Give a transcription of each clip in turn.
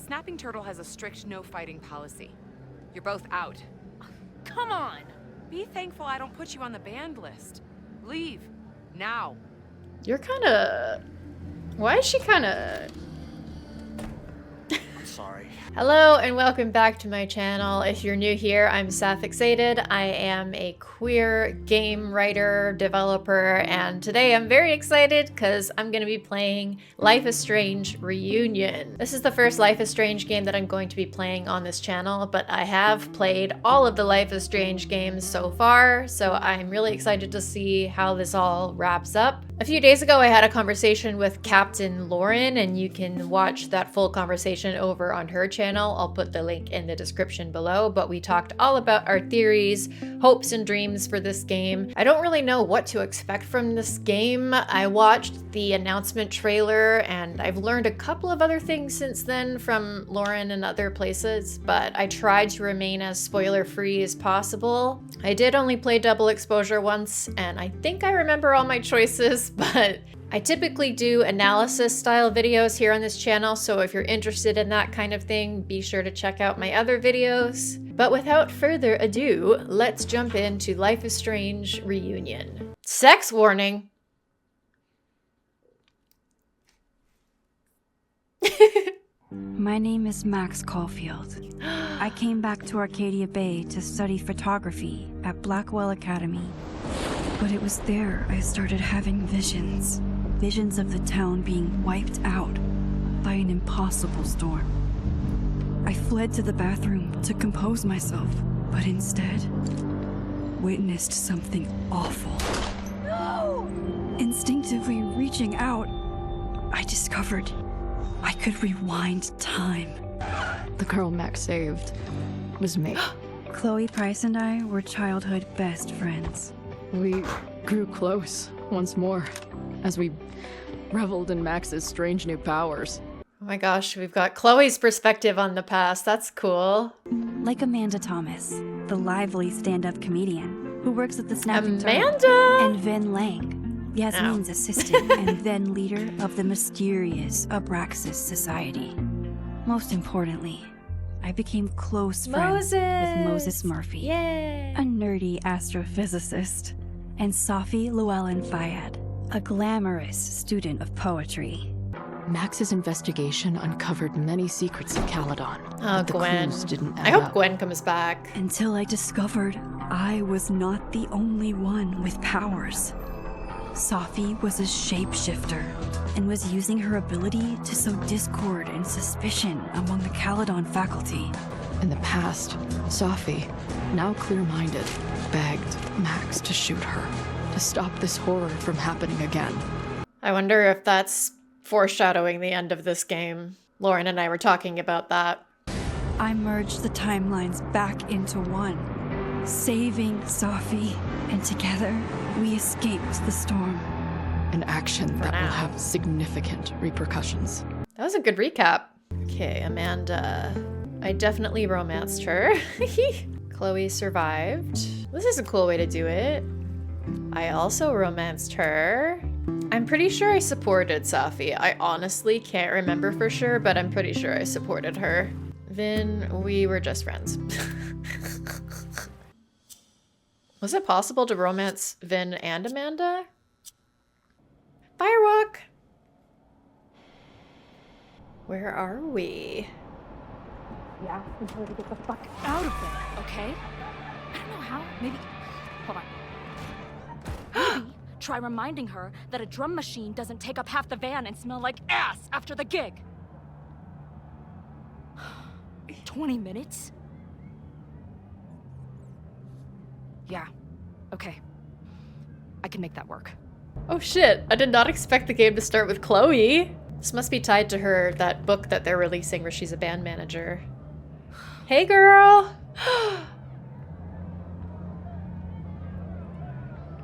Snapping Turtle has a strict no-fighting policy. You're both out. Come on! Be thankful I don't put you on the banned list. Leave. Now. You're kinda... Why is she kinda... I'm sorry. Hello and welcome back to my channel. If you're new here, I'm Sapphicated. I am a queer game writer, developer, and today I'm very excited because I'm going to be playing Life is Strange Reunion. This is the first Life is Strange game that I'm going to be playing on this channel, but I have played all of the Life is Strange games so far, so I'm really excited to see how this all wraps up. A few days ago, I had a conversation with Captain Lauren, and you can watch that full conversation over on her channel. I'll put the link in the description below, but we talked all about our theories, hopes, and dreams for this game. I don't really know what to expect from this game. I watched the announcement trailer, and I've learned a couple of other things since then from Lauren and other places, but I tried to remain as spoiler-free as possible. I did only play Double Exposure once, and I think I remember all my choices, but I typically do analysis style videos here on this channel, so if you're interested in that kind of thing, be sure to check out my other videos. But without further ado, let's jump into Life is Strange Reunion. Sex warning! My name is Max Caulfield. I came back to Arcadia Bay to study photography at Blackwell Academy. But it was there I started having visions. Visions of the town being wiped out by an impossible storm. I fled to the bathroom to compose myself, but instead witnessed something awful. No! Instinctively reaching out, I discovered I could rewind time. The girl Max saved was me. Chloe Price and I were childhood best friends. We grew close once more as we reveled in Max's strange new powers. Oh my gosh, we've got Chloe's perspective on the past. That's cool. Like Amanda Thomas, the lively stand-up comedian who works at the Snapping Turtle. Amanda! And Vin Lang, Yasmin's assistant and then leader of the mysterious Abraxas Society. Most importantly, I became close friends with Moses Murphy, Yay! a nerdy astrophysicist, and Safi Llewellyn Fayad, a glamorous student of poetry. Max's investigation uncovered many secrets of Caledon. Oh, but the Gwen. clues didn't add I hope up. Gwen comes back. Until I discovered I was not the only one with powers. Safi was a shapeshifter and was using her ability to sow discord and suspicion among the Caledon faculty. In the past, Safi, now clear-minded, begged Max to shoot her, to stop this horror from happening again. I wonder if that's foreshadowing the end of this game. Lauren and I were talking about that. I merged the timelines back into one, saving Safi, and together we escaped the storm. An action that now. will have significant repercussions. That was a good recap. Okay, Amanda. I definitely romanced her. Chloe survived. This is a cool way to do it. I also romanced her. I'm pretty sure I supported Safi. I honestly can't remember for sure, but I'm pretty sure I supported her. Vin, we were just friends. Was it possible to romance Vin and Amanda? Firewalk! Where are we? Yeah, and tell her to get the fuck out of there, okay? I don't know how. Maybe. Hold on. Maybe try reminding her that a drum machine doesn't take up half the van and smell like ass after the gig. 20 minutes? Yeah. Okay. I can make that work. Oh shit, I did not expect the game to start with Chloe. This must be tied to her, that book that they're releasing where she's a band manager. Hey girl!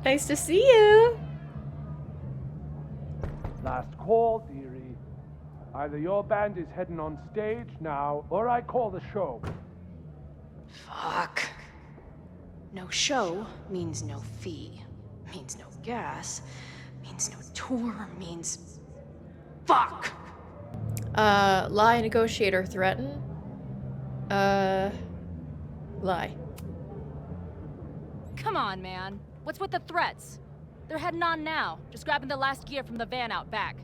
Nice to see you! Last call, dearie. Either your band is heading on stage now, or I call the show. Fuck. No show means no fee. Means no gas. Means no tour. Means... Fuck! Lie, negotiate, or threaten? Lie. Come on, man. What's with the threats? They're heading on now, just grabbing the last gear from the van out back.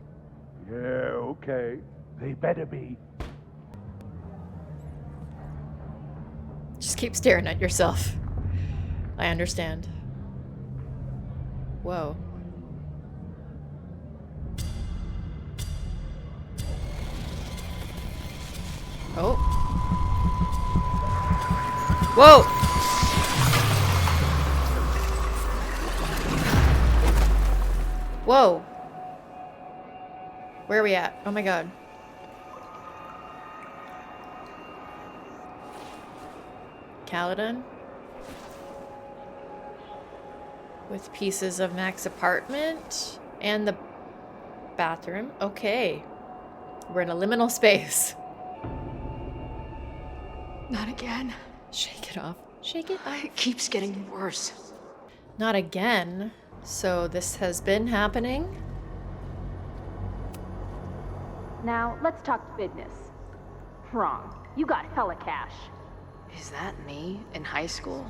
Yeah, okay. They better be. Just keep staring at yourself. I understand. Whoa. Oh. Whoa! Whoa. Where are we at? Oh my god. Caledon? With pieces of Mac's apartment and the bathroom. Okay. We're in a liminal space. Not again. Shake it off. Shake it off. It keeps getting worse. Not again. So this has been happening. Now, let's talk business. Wrong. You got hella cash. Is that me in high school?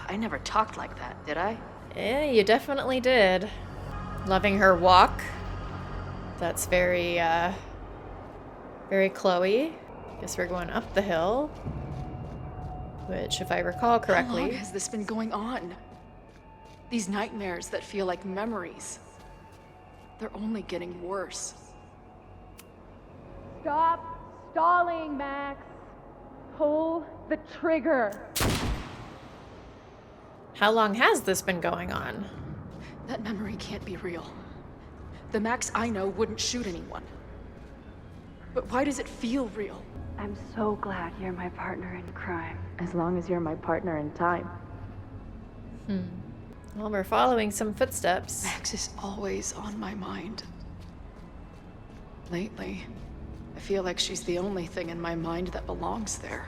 I never talked like that, did I? Yeah, you definitely did. Loving her walk. That's very, very Chloe. Guess we're going up the hill. Which, if I recall correctly... How long has this been going on? These nightmares that feel like memories. They're only getting worse. Stop stalling, Max. Pull the trigger. How long has this been going on? That memory can't be real. The Max I know wouldn't shoot anyone. But why does it feel real? I'm so glad you're my partner in crime. As long as you're my partner in time. Well, we're following some footsteps. Max is always on my mind. Lately, I feel like she's the only thing in my mind that belongs there.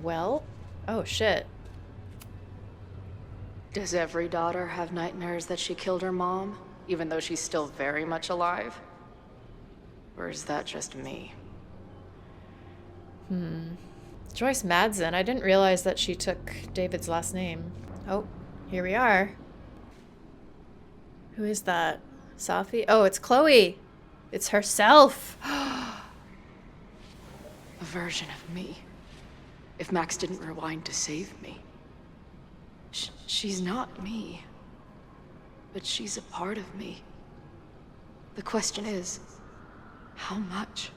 Well, oh shit. Does every daughter have nightmares that she killed her mom, even though she's still very much alive? Or is that just me? Joyce Madsen. I didn't realize that she took David's last name. Oh, here we are. Who is that? Safi? Oh, it's Chloe. It's herself. A version of me. If Max didn't rewind to save me. She's not me. But she's a part of me. The question is, how much?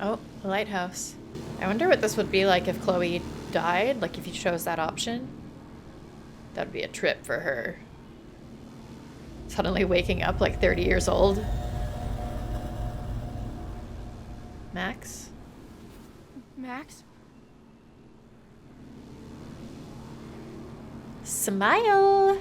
Oh, the lighthouse. I wonder what this would be like if Chloe died, like if you chose that option. That would be a trip for her. Suddenly waking up like 30 years old. Max? Max? Smile!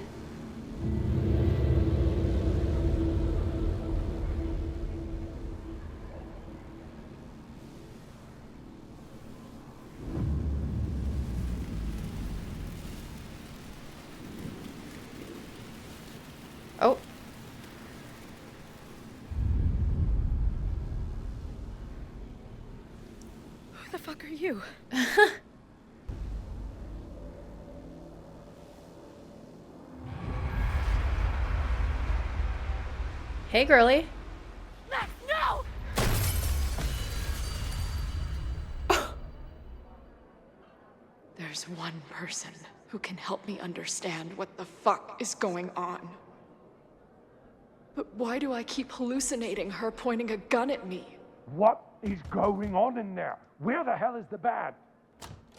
Oh. Who the fuck are you? Hey, girly. Max, no! There's one person who can help me understand what the fuck is going on. But why do I keep hallucinating her pointing a gun at me? What is going on in there? Where the hell is the bad?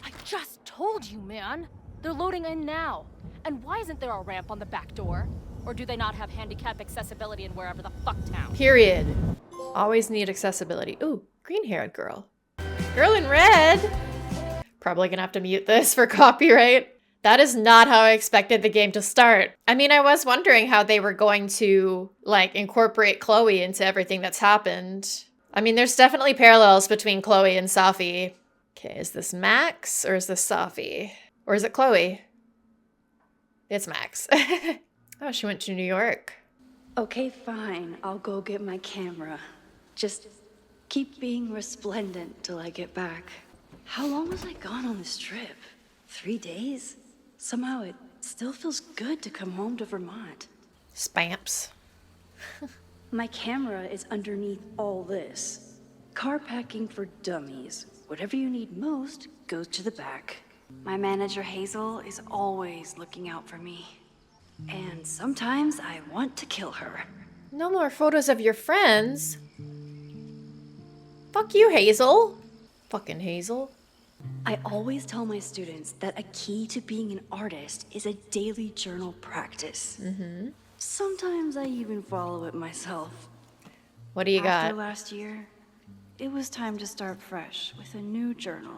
I just told you, man. They're loading in now. And why isn't there a ramp on the back door? Or do they not have handicap accessibility in wherever the fuck town? Period. Always need accessibility. Ooh, green-haired girl. Girl in red! Probably gonna have to mute this for copyright. That is not how I expected the game to start. I mean, I was wondering how they were going to, like, incorporate Chloe into everything that's happened. I mean, there's definitely parallels between Chloe and Safi. Okay, is this Max or is this Safi? Or is it Chloe? It's Max. Oh, she went to New York. Okay, fine. I'll go get my camera. Just keep being resplendent till I get back. How long was I gone on this trip? 3 days? Somehow it still feels good to come home to Vermont. Spamps. My camera is underneath all this. Car packing for dummies. Whatever you need most goes to the back. My manager Hazel is always looking out for me. And sometimes I want to kill her. No more photos of your friends. Fuck you, Hazel. Fucking Hazel. I always tell my students that a key to being an artist is a daily journal practice. Sometimes I even follow it myself. What do you After got? last year, it was time to start fresh with a new journal.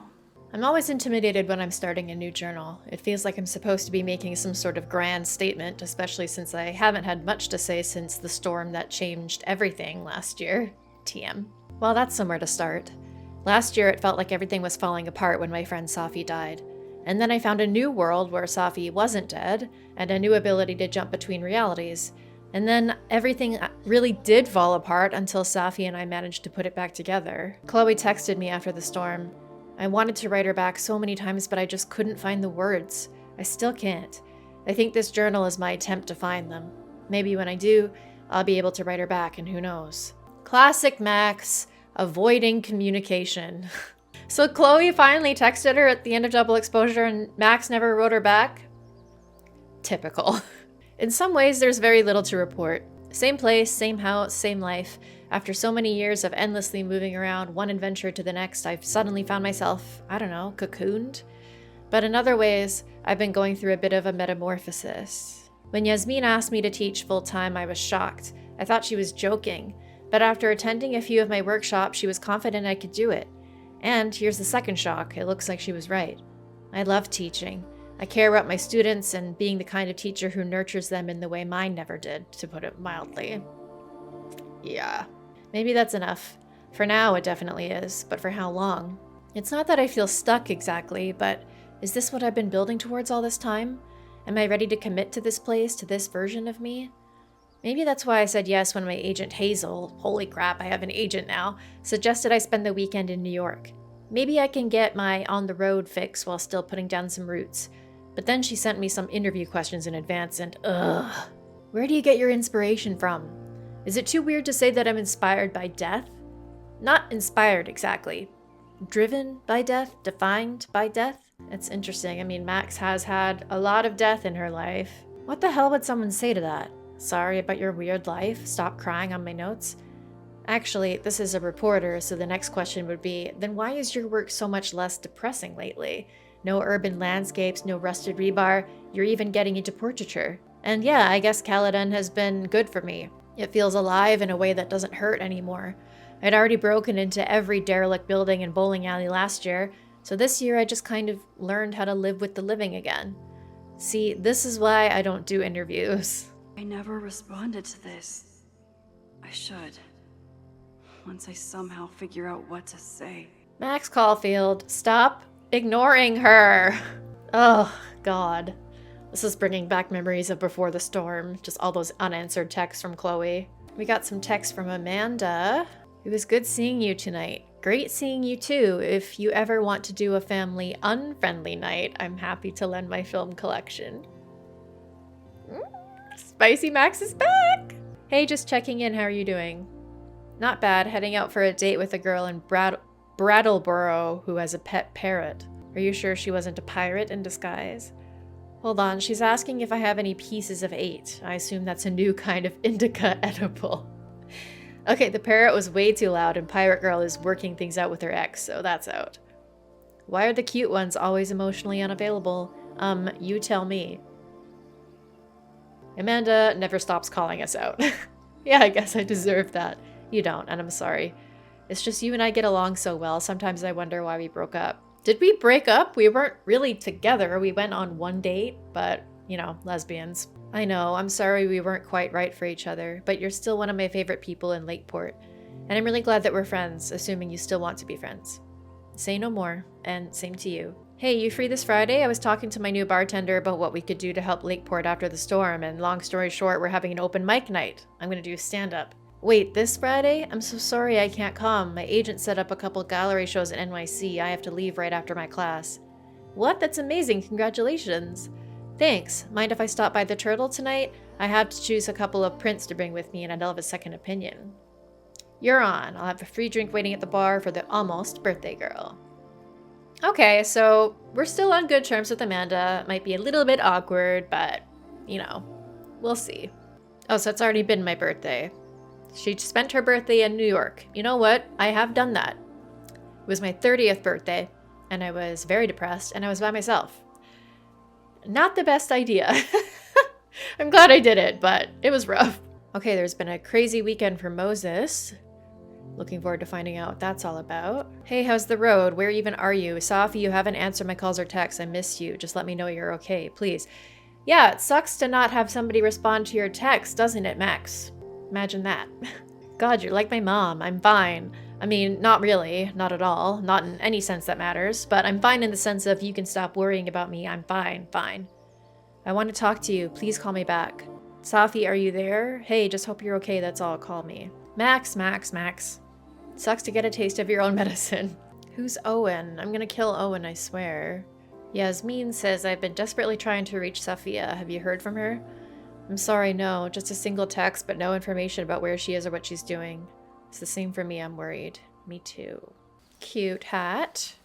I'm always intimidated when I'm starting a new journal. It feels like I'm supposed to be making some sort of grand statement, especially since I haven't had much to say since the storm that changed everything last year. TM. Well, that's somewhere to start. Last year, it felt like everything was falling apart when my friend Safi died. And then I found a new world where Safi wasn't dead, and a new ability to jump between realities. And then everything really did fall apart until Safi and I managed to put it back together. Chloe texted me after the storm. I wanted to write her back so many times, but I just couldn't find the words. I still can't. I think this journal is my attempt to find them. Maybe when I do, I'll be able to write her back, and who knows. Classic Max, avoiding communication. So Chloe finally texted her at the end of Double Exposure, and Max never wrote her back? Typical. In some ways, there's very little to report. Same place, same house, same life. After so many years of endlessly moving around one adventure to the next, I've suddenly found myself, I don't know, cocooned? But in other ways, I've been going through a bit of a metamorphosis. When Yasmin asked me to teach full-time, I was shocked. I thought she was joking. But after attending a few of my workshops, she was confident I could do it. And here's the second shock, it looks like she was right. I love teaching. I care about my students and being the kind of teacher who nurtures them in the way mine never did, to put it mildly. Yeah. Maybe that's enough. For now, it definitely is, but for how long? It's not that I feel stuck exactly, but is this what I've been building towards all this time? Am I ready to commit to this place, to this version of me? Maybe that's why I said yes when my agent Hazel, holy crap, I have an agent now, suggested I spend the weekend in New York. Maybe I can get my on-the-road fix while still putting down some roots. But then she sent me some interview questions in advance and ugh. Where do you get your inspiration from? Is it too weird to say that I'm inspired by death? Not inspired exactly. Driven by death? Defined by death? It's interesting. I mean, Max has had a lot of death in her life. What the hell would someone say to that? Sorry about your weird life. Stop crying on my notes. Actually, this is a reporter, so the next question would be, then why is your work so much less depressing lately? No urban landscapes, no rusted rebar, you're even getting into portraiture. And yeah, I guess Caladan has been good for me. It feels alive in a way that doesn't hurt anymore. I'd already broken into every derelict building and bowling alley last year, so this year I just kind of learned how to live with the living again. See, this is why I don't do interviews. I never responded to this. I should. Once I somehow figure out what to say. Max Caulfield, stop ignoring her. Oh, God. This is bringing back memories of before the storm. Just all those unanswered texts from Chloe. We got some texts from Amanda. It was good seeing you tonight. Great seeing you too. If you ever want to do a family unfriendly night, I'm happy to lend my film collection. Spicy Max is back! Hey, just checking in. How are you doing? Not bad. Heading out for a date with a girl in Brattleboro who has a pet parrot. Are you sure she wasn't a pirate in disguise? Hold on, she's asking if I have any pieces of 8. I assume that's a new kind of indica edible. Okay, the parrot was way too loud and Pirate Girl is working things out with her ex, so that's out. Why are the cute ones always emotionally unavailable? You tell me. Amanda never stops calling us out. Yeah, I guess I deserve that. You don't, and I'm sorry. It's just you and I get along so well, sometimes I wonder why we broke up. Did we break up? We weren't really together. We went on one date, but, you know, lesbians. I know, I'm sorry we weren't quite right for each other, but you're still one of my favorite people in Lakeport. And I'm really glad that we're friends, assuming you still want to be friends. Say no more, and same to you. Hey, you free this Friday? I was talking to my new bartender about what we could do to help Lakeport after the storm, and long story short, we're having an open mic night. I'm gonna do stand-up. Wait, this Friday? I'm so sorry I can't come. My agent set up a couple gallery shows at NYC. I have to leave right after my class. What? That's amazing. Congratulations. Thanks. Mind if I stop by the Turtle tonight? I have to choose a couple of prints to bring with me, and I'd love a second opinion. You're on. I'll have a free drink waiting at the bar for the almost birthday girl. Okay, so we're still on good terms with Amanda. Might be a little bit awkward, but, you know, we'll see. Oh, so it's already been my birthday. She spent her birthday in New York. You know what? I have done that. It was my 30th birthday, and I was very depressed, and I was by myself. Not the best idea. I'm glad I did it, but it was rough. Okay, there's been a crazy weekend for Moses. Looking forward to finding out what that's all about. Hey, how's the road? Where even are you? Safi, you haven't answered my calls or texts. I missed you. Just let me know you're okay, please. Yeah, it sucks to not have somebody respond to your text, doesn't it, Max? Imagine that. God, you're like my mom. I'm fine. I mean, not really. Not at all. Not in any sense that matters. But I'm fine in the sense of you can stop worrying about me. I'm fine. Fine. I want to talk to you. Please call me back. Safi, are you there? Hey, just hope you're okay. That's all. Call me. Max. Sucks to get a taste of your own medicine. Who's Owen? I'm gonna kill Owen, I swear. Yasmin says I've been desperately trying to reach Safia. Have you heard from her? I'm sorry, no. Just a single text, but no information about where she is or what she's doing. It's the same for me. I'm worried. Me too. Cute hat.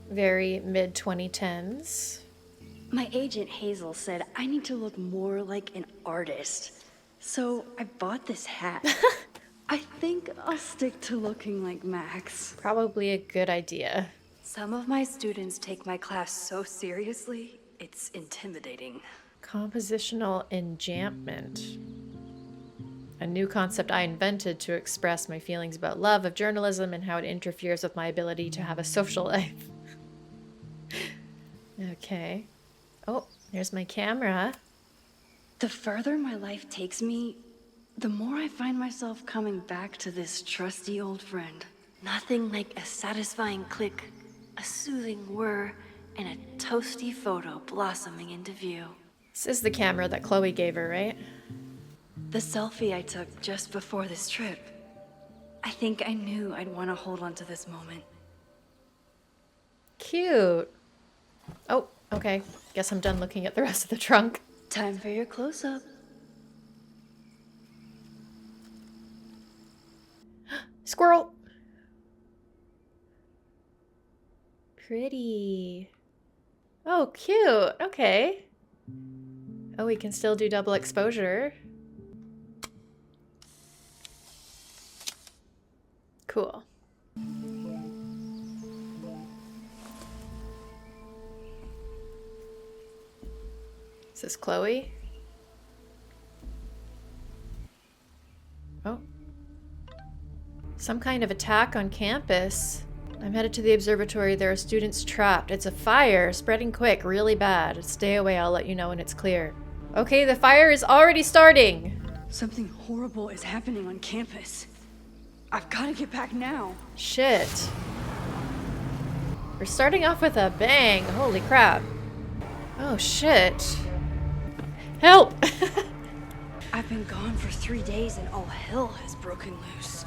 Very mid-2010s. My agent Hazel said I need to look more like an artist. So I bought this hat. I think I'll stick to looking like Max. Probably a good idea. Some of my students take my class so seriously, it's intimidating. Compositional enjambment. A new concept I invented to express my feelings about love of journalism and how it interferes with my ability to have a social life. Okay. Oh, there's my camera. The further my life takes me, the more I find myself coming back to this trusty old friend. Nothing like a satisfying click, a soothing whir, and a toasty photo blossoming into view. This is the camera that Chloe gave her, right? The selfie I took just before this trip. I think I knew I'd want to hold on to this moment. Cute. Oh, okay. Guess I'm done looking at the rest of the trunk. Time for your close-up. Squirrel! Pretty. Oh, cute. Okay. Oh, we can still do double exposure. Cool. Is this Chloe? Oh. Some kind of attack on campus. I'm headed to the observatory. There are students trapped. It's a fire, spreading quick, really bad. Stay away, I'll let you know when it's clear. Okay, the fire is already starting. Something horrible is happening on campus. I've got to get back now. Shit. We're starting off with a bang. Holy crap. Oh, shit. Help! I've been gone for 3 days and all hell has broken loose.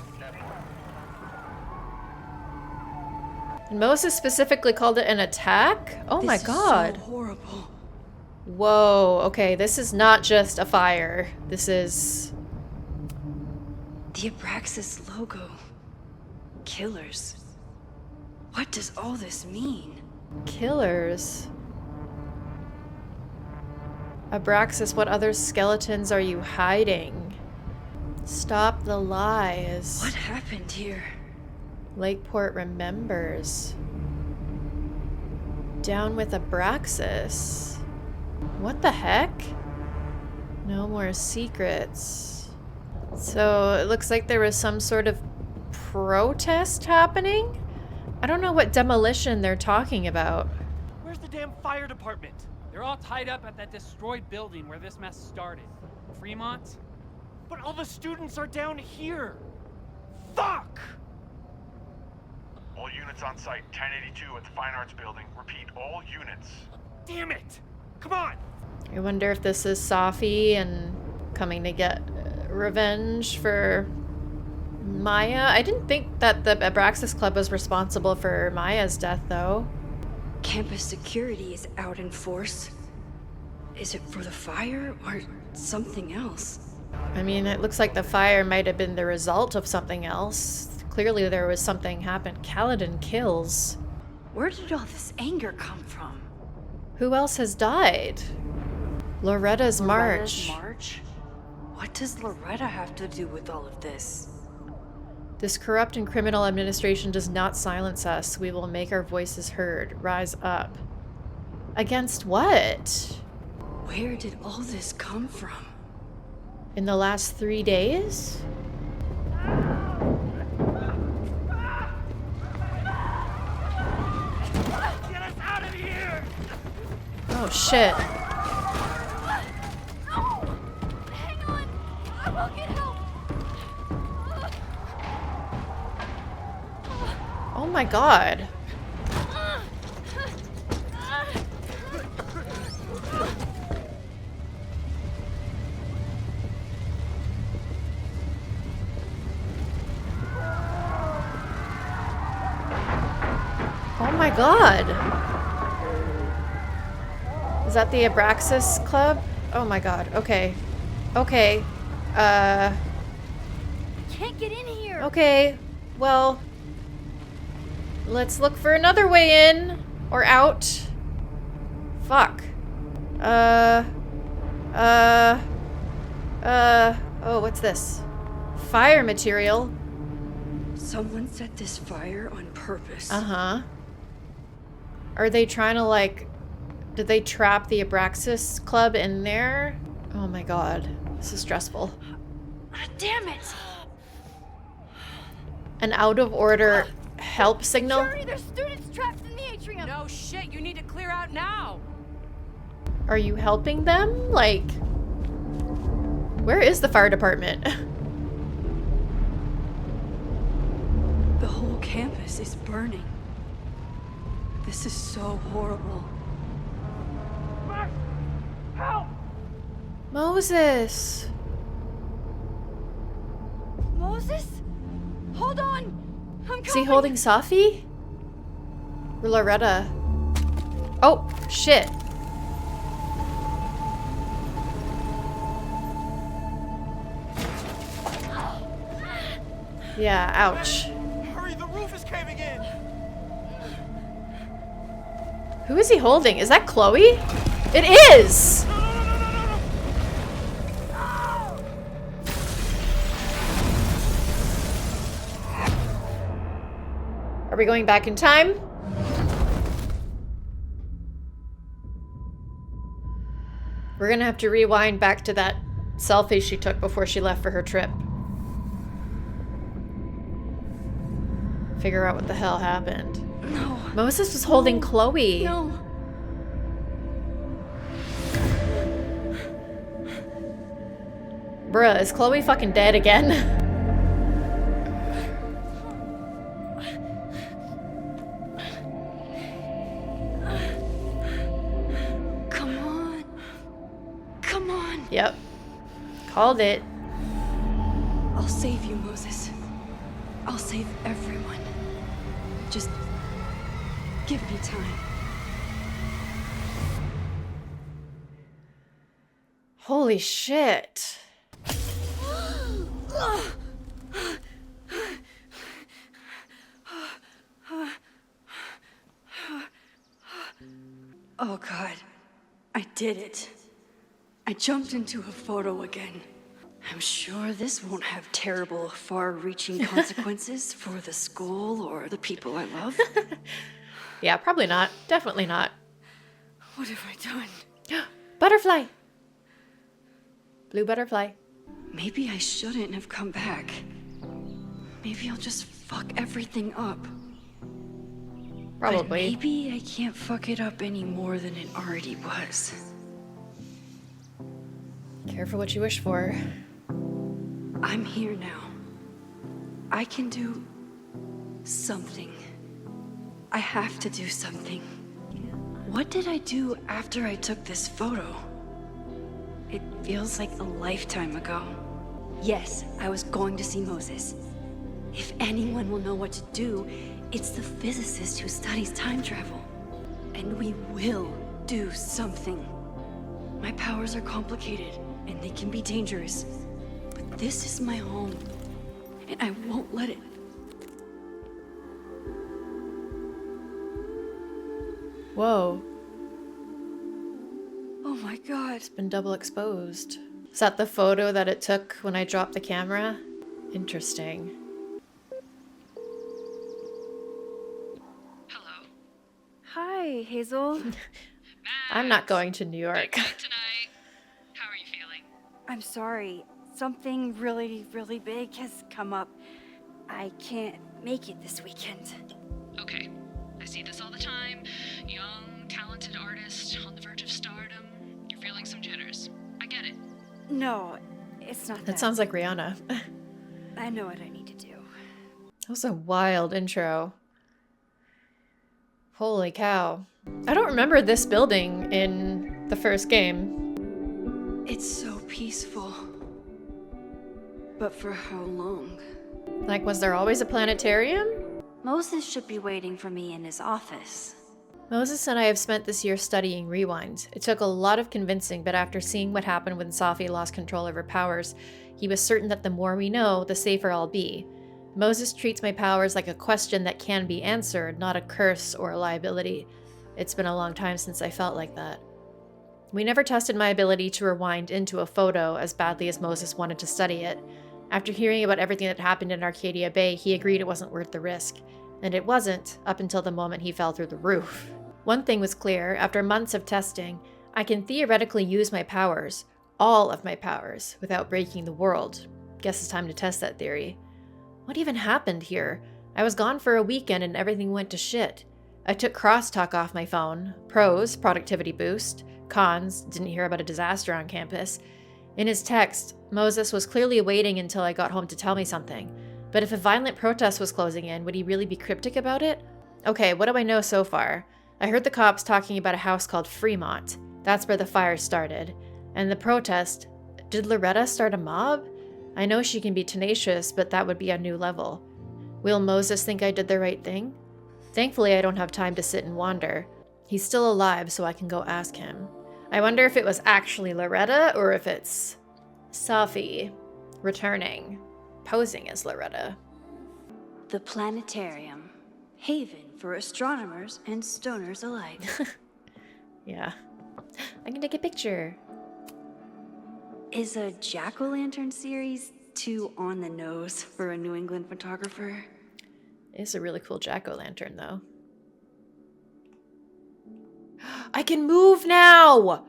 And Moses specifically called it an attack? Oh my god. This is so horrible. Whoa, okay, this is not just a fire. This is... The Abraxas logo. Killers. What does all this mean? Killers? Abraxas, what other skeletons are you hiding? Stop the lies. What happened here? Lakeport remembers. Down with Abraxas. What the heck? No more secrets. So it looks like there was some sort of protest happening? I don't know what demolition they're talking about. Where's the damn fire department? They're all tied up at that destroyed building where this mess started. Fremont? But all the students are down here! Fuck! All units units on site. 1082 at the Fine Arts Building. Repeat, all units. Damn it! Come on! I wonder if this is Safi and coming to get revenge for Maya. I didn't think that the Abraxas Club was responsible for Maya's death, though. Campus security is out in force. Is it for the fire or something else? I mean, it looks like the fire might have been the result of something else. Clearly there was something happened. Kaladin kills. Where did all this anger come from? Who else has died? Loretta's March. March? What does Loretta have to do with all of this? This corrupt and criminal administration does not silence us. We will make our voices heard. Rise up. Against what? Where did all this come from? In the last 3 days? Get us out of here! Oh shit. Hang on! I will get help! Oh my god. Oh my god. Is that the Abraxas Club? Oh my god. Okay. Okay. I can't get in here! Okay. Well, let's look for another way in or out. Fuck. Oh, what's this? Fire material. Someone set this fire on purpose. Uh-huh. Are they trying to, like... Did they trap the Abraxas Club in there? Oh my god. This is stressful. Damn it! An out-of-order help signal? Hurry, there's students trapped in the atrium! No shit, you need to clear out now. Are you helping them? Like... Where is the fire department? The whole campus is burning. This is so horrible. Max! Help! Moses! Moses? Hold on! I'm coming! Is he holding Safi? Or Loretta? Oh, shit. Yeah, ouch. Hurry, the roof is caving in! Who is he holding? Is that Chloe? It is! Are we going back in time? We're gonna have to rewind back to that selfie she took before she left for her trip. Figure out what the hell happened. No. Moses was holding Chloe. No. Bruh, is Chloe fucking dead again? Come on. Come on. Yep. Called it. I'll save you, Moses. I'll save everyone. Just give me time. Holy shit. Oh God, I did it. I jumped into a photo again. I'm sure this won't have terrible, far-reaching consequences for the school or the people I love. Yeah, probably not. Definitely not. What have I done? Butterfly. Blue butterfly. Maybe I shouldn't have come back. Maybe I'll just fuck everything up. Probably. But maybe I can't fuck it up any more than it already was. Careful what you wish for. I'm here now. I can do something. I have to do something. What did I do after I took this photo? It feels like a lifetime ago. Yes, I was going to see Moses. If anyone will know what to do, it's the physicist who studies time travel. And we will do something. My powers are complicated, and they can be dangerous. But this is my home, and I won't let it. Whoa. Oh my god. It's been double exposed. Is that the photo that it took when I dropped the camera? Interesting. Hello. Hi, Hazel. I'm not going to New York. Tonight. How are you feeling? I'm sorry. Something really, really big has come up. I can't make it this weekend. Okay. I see this all the time. Young, talented artist on the verge of stardom. You're feeling some jitters. I get it. No, it's not that. That sounds like Rihanna. I know what I need to do. That was a wild intro. Holy cow. I don't remember this building in the first game. It's so peaceful. But for how long? Like, was there always a planetarium? Moses should be waiting for me in his office. Moses and I have spent this year studying Rewind. It took a lot of convincing, but after seeing what happened when Safi lost control of her powers, he was certain that the more we know, the safer I'll be. Moses treats my powers like a question that can be answered, not a curse or a liability. It's been a long time since I felt like that. We never tested my ability to rewind into a photo as badly as Moses wanted to study it. After hearing about everything that happened in Arcadia Bay, he agreed it wasn't worth the risk. And it wasn't, up until the moment he fell through the roof. One thing was clear, after months of testing, I can theoretically use my powers, all of my powers, without breaking the world. Guess it's time to test that theory. What even happened here? I was gone for a weekend and everything went to shit. I took crosstalk off my phone. Pros, productivity boost. Cons, didn't hear about a disaster on campus. In his text, Moses was clearly waiting until I got home to tell me something. But if a violent protest was closing in, would he really be cryptic about it? Okay, what do I know so far? I heard the cops talking about a house called Fremont. That's where the fire started. And the protest, did Loretta start a mob? I know she can be tenacious, but that would be a new level. Will Moses think I did the right thing? Thankfully, I don't have time to sit and wander. He's still alive, so I can go ask him. I wonder if it was actually Loretta, or if it's Safi returning, posing as Loretta. The planetarium. Haven for astronomers and stoners alike. Yeah. I can take a picture. Is a jack-o'-lantern series too on the nose for a New England photographer? It's a really cool jack-o'-lantern, though. I can move now!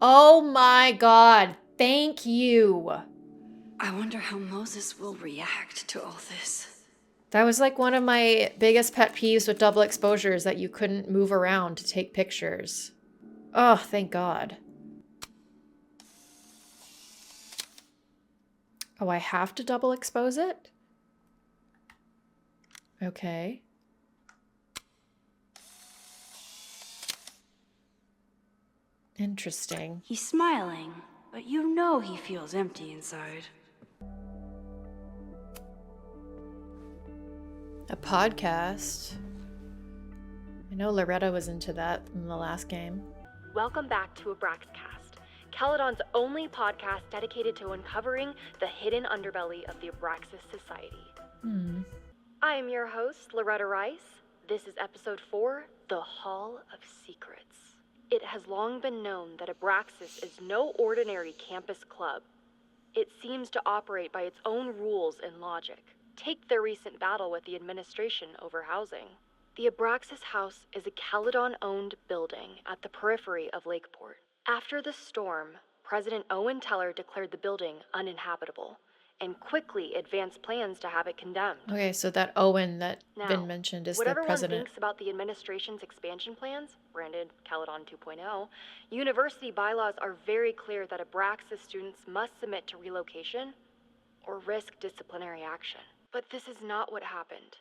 Oh my god, thank you! I wonder how Moses will react to all this. That was like one of my biggest pet peeves with double exposures, that you couldn't move around to take pictures. Oh, thank god. Oh, I have to double expose it? Okay. Interesting. He's smiling, but you know he feels empty inside. A podcast. I know Loretta was into that in the last game. Welcome back to Abraxcast, Caledon's only podcast dedicated to uncovering the hidden underbelly of the Abraxas Society. I am your host, Loretta Rice. This is episode 4, The Hall of Secrets. It has long been known that Abraxas is no ordinary campus club. It seems to operate by its own rules and logic. Take their recent battle with the administration over housing. The Abraxas House is a Caledon-owned building at the periphery of Lakeport. After the storm, President Owen Teller declared the building uninhabitable and quickly advanced plans to have it condemned. Okay, so that Owen that Now, Vin mentioned is the whatever one president. thinks about the administration's expansion plans, branded Caledon 2.0, university bylaws are very clear that Abraxas students must submit to relocation or risk disciplinary action. But this is not what happened.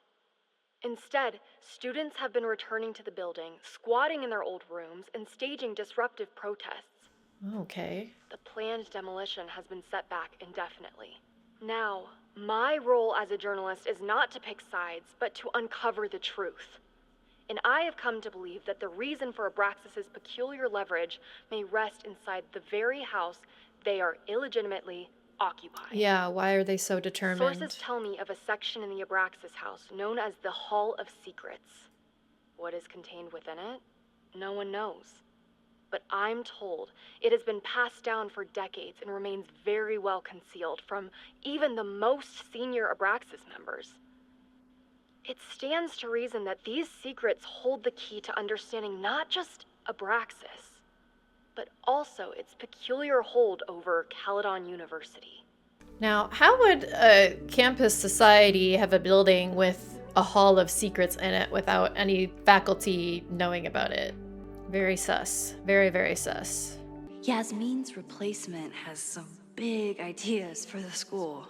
Instead, students have been returning to the building, squatting in their old rooms, and staging disruptive protests. Okay. The planned demolition has been set back indefinitely. Now, my role as a journalist is not to pick sides, but to uncover the truth. And I have come to believe that the reason for Abraxas's peculiar leverage may rest inside the very house they are illegitimately occupying. Yeah, why are they so determined? Sources tell me of a section in the Abraxas house known as the Hall of Secrets. What is contained within it? No one knows. But I'm told it has been passed down for decades and remains very well concealed from even the most senior Abraxas members. It stands to reason that these secrets hold the key to understanding not just Abraxas, but also its peculiar hold over Caledon University. Now, how would a campus society have a building with a hall of secrets in it without any faculty knowing about it? Very sus. Very, very sus. Yasmin's replacement has some big ideas for the school.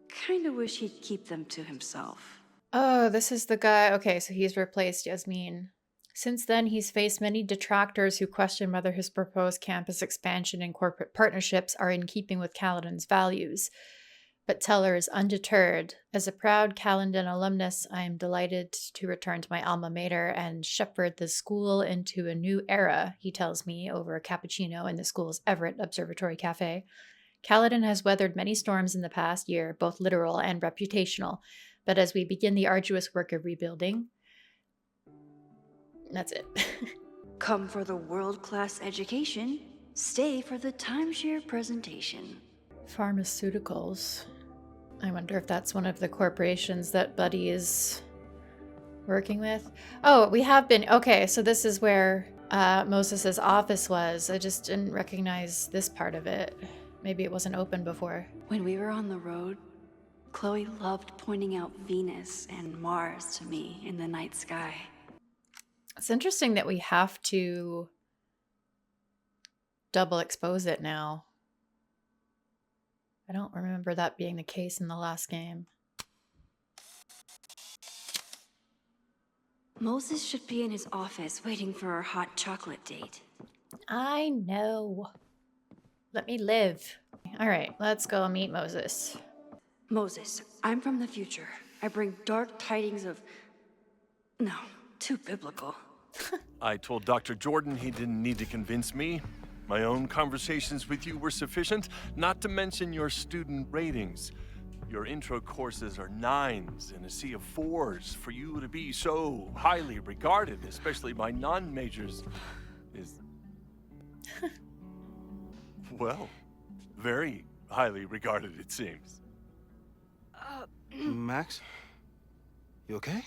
Kinda wish he'd keep them to himself. Oh, this is the guy. Okay, so he's replaced Yasmin. Since then, he's faced many detractors who question whether his proposed campus expansion and corporate partnerships are in keeping with Caledon's values. But Teller is undeterred. As a proud Caledon alumnus, I am delighted to return to my alma mater and shepherd the school into a new era, he tells me over a cappuccino in the school's Everett Observatory Cafe. Caledon has weathered many storms in the past year, both literal and reputational. But as we begin the arduous work of rebuilding, that's it. Come for the world-class education, stay for the timeshare presentation. Pharmaceuticals. I wonder if that's one of the corporations that Buddy is working with. Oh, we have been. Okay, so this is where Moses's office was. I just didn't recognize this part of it. Maybe it wasn't open before. When we were on the road, Chloe loved pointing out Venus and Mars to me in the night sky. It's interesting that we have to double expose it now. I don't remember that being the case in the last game. Moses should be in his office waiting for our hot chocolate date. I know. Let me live. All right, let's go meet Moses. Moses, I'm from the future. I bring dark tidings of... No, too biblical. I told Dr. Jordan he didn't need to convince me. My own conversations with you were sufficient, not to mention your student ratings. Your intro courses are 9s in a sea of 4s. For you to be so highly regarded, especially by non-majors, is... well, very highly regarded, it seems. Max? You okay?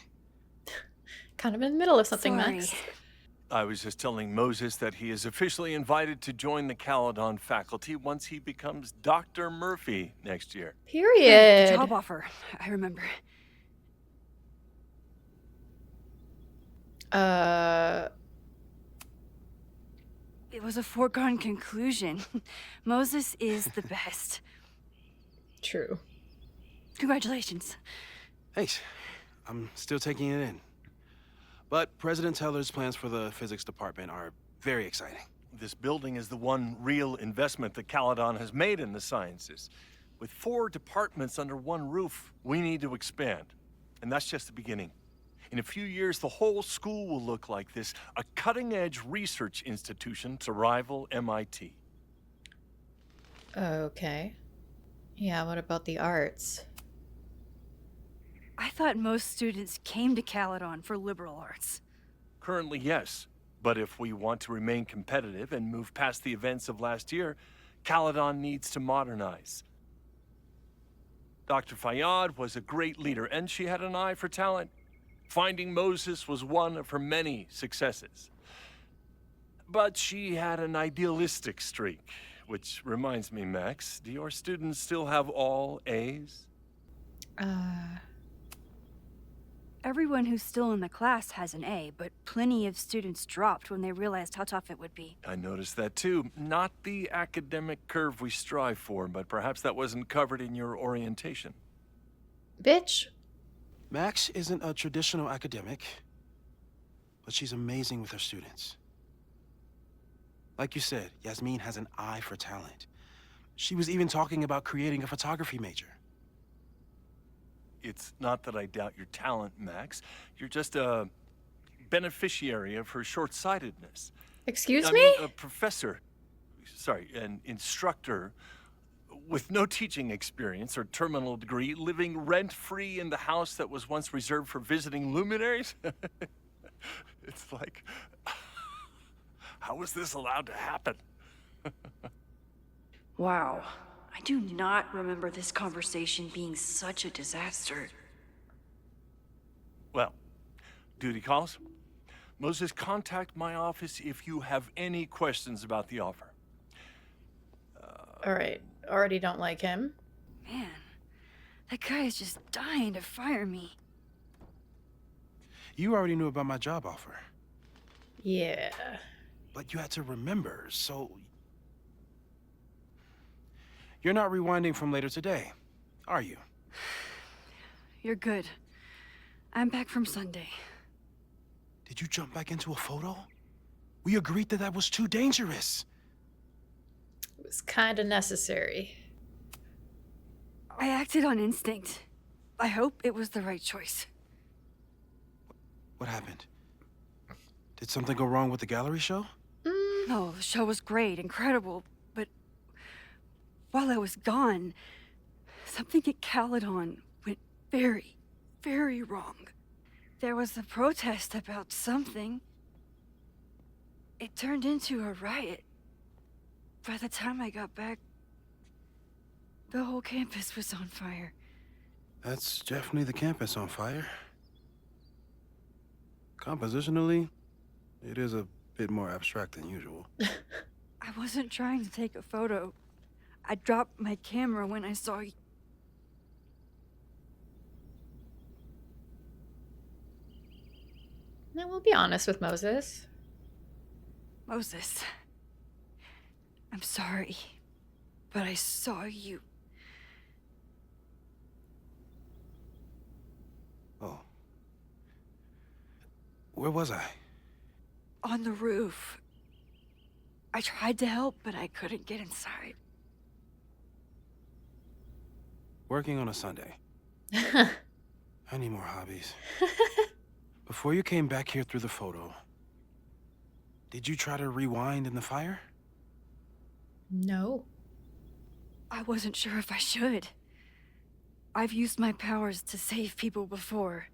Kind of in the middle of something, Sorry. Max. I was just telling Moses that he is officially invited to join the Caledon faculty once he becomes Dr. Murphy next year. Period. Job offer, I remember. It was a foregone conclusion. Moses is the best. True. Congratulations. Thanks. I'm still taking it in. But President Teller's plans for the physics department are very exciting. This building is the one real investment that Caledon has made in the sciences. With 4 departments under one roof, we need to expand. And that's just the beginning. In a few years, the whole school will look like this, a cutting-edge research institution to rival MIT. Okay. Yeah, what about the arts? I thought most students came to Caledon for liberal arts. Currently, yes. But if we want to remain competitive and move past the events of last year, Caledon needs to modernize. Dr. Fayyad was a great leader, and she had an eye for talent. Finding Moses was one of her many successes. But she had an idealistic streak, which reminds me, Max, do your students still have all A's? Everyone who's still in the class has an A, but plenty of students dropped when they realized how tough it would be. I noticed that too. Not the academic curve we strive for, but perhaps that wasn't covered in your orientation. Bitch. Max isn't a traditional academic, but she's amazing with her students. Like you said, Yasmin has an eye for talent. She was even talking about creating a photography major. It's not that I doubt your talent, Max. You're just a beneficiary of her short-sightedness. Excuse I me? mean, an instructor with no teaching experience or terminal degree, living rent-free in the house that was once reserved for visiting luminaries? It's like, how was this allowed to happen? Wow. I do not remember this conversation being such a disaster. Well, duty calls. Moses, contact my office if you have any questions about the offer. All right. Already don't like him. Man, that guy is just dying to fire me. You already knew about my job offer. Yeah. But you had to remember, so... You're not rewinding from later today, are you? You're good. I'm back from Sunday. Did you jump back into a photo? We agreed that was too dangerous. It was kind of necessary. I acted on instinct. I hope it was the right choice. What happened? Did something go wrong with the gallery show? No, the show was great, incredible, but while I was gone, something at Caledon went very, very wrong. There was a protest about something. It turned into a riot. By the time I got back, the whole campus was on fire. That's definitely the campus on fire. Compositionally, it is a bit more abstract than usual. I wasn't trying to take a photo. I dropped my camera when I saw you. Now we'll be honest with Moses. Moses, I'm sorry, but I saw you. Oh. Where was I? On the roof. I tried to help, but I couldn't get inside. Working on a Sunday. I need more hobbies. Before you came back here through the photo, did you try to rewind in the fire? No. I wasn't sure if I should. I've used my powers to save people before.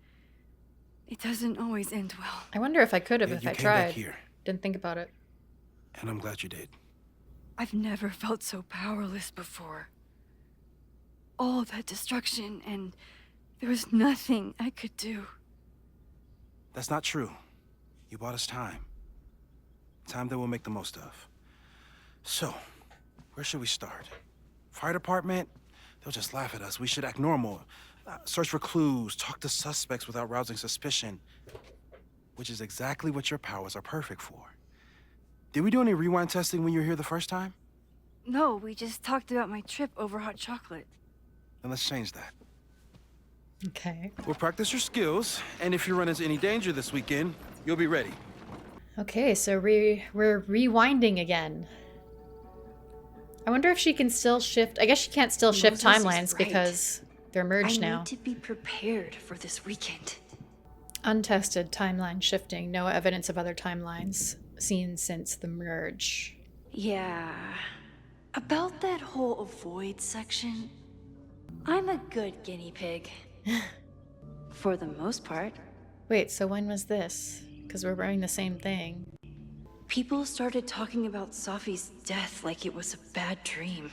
It doesn't always end well. I wonder if I could have if You I came back tried. here, Didn't think about it. and I'm glad you did. I've never felt so powerless before. All that destruction, and there was nothing I could do. That's not true. You bought us time. Time that we'll make the most of. So, where should we start? Fire department? They'll just laugh at us. We should act normal. Search for clues, talk to suspects without rousing suspicion. Which is exactly what your powers are perfect for. Did we do any rewind testing when you were here the first time? No, we just talked about my trip over hot chocolate. Then let's change that. Okay. We'll practice your skills, and if you run into any danger this weekend, you'll be ready. Okay, so we're rewinding again. I wonder if she can still shift. I guess she can't still shift Moses is timelines right. because they're merged I now. need to be prepared for this weekend. Untested timeline shifting. No evidence of other timelines seen since the merge. Yeah. About that whole avoid section, I'm a good guinea pig. For the most part. Wait, so when was this? Because we're wearing the same thing. People started talking about Safi's death like it was a bad dream.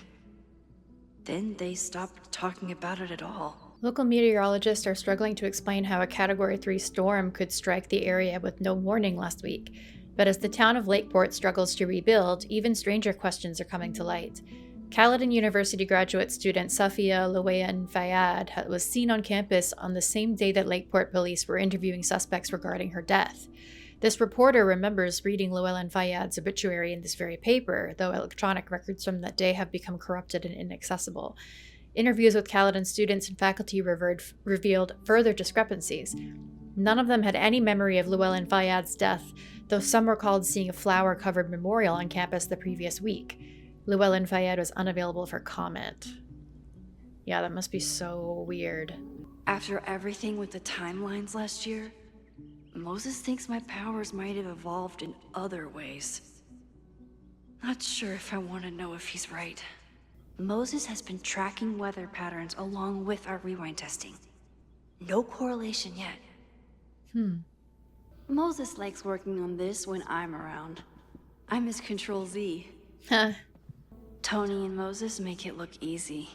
Then they stopped talking about it at all. Local meteorologists are struggling to explain how a Category 3 storm could strike the area with no warning last week. But as the town of Lakeport struggles to rebuild, even stranger questions are coming to light. Caledon University graduate student Safia Llewellyn Fayyad was seen on campus on the same day that Lakeport police were interviewing suspects regarding her death. This reporter remembers reading Llewellyn Fayyad's obituary in this very paper, though electronic records from that day have become corrupted and inaccessible. Interviews with Caledon students and faculty revealed further discrepancies. None of them had any memory of Llewellyn Fayyad's death, though some recalled seeing a flower-covered memorial on campus the previous week. Llewellyn Fayyad was unavailable for comment. Yeah, that must be so weird. After everything with the timelines last year, Moses thinks my powers might have evolved in other ways. Not sure if I want to know if he's right. Moses has been tracking weather patterns along with our rewind testing. No correlation yet. Moses likes working on this when I'm around. I'm his Control Z. Tony and Moses make it look easy.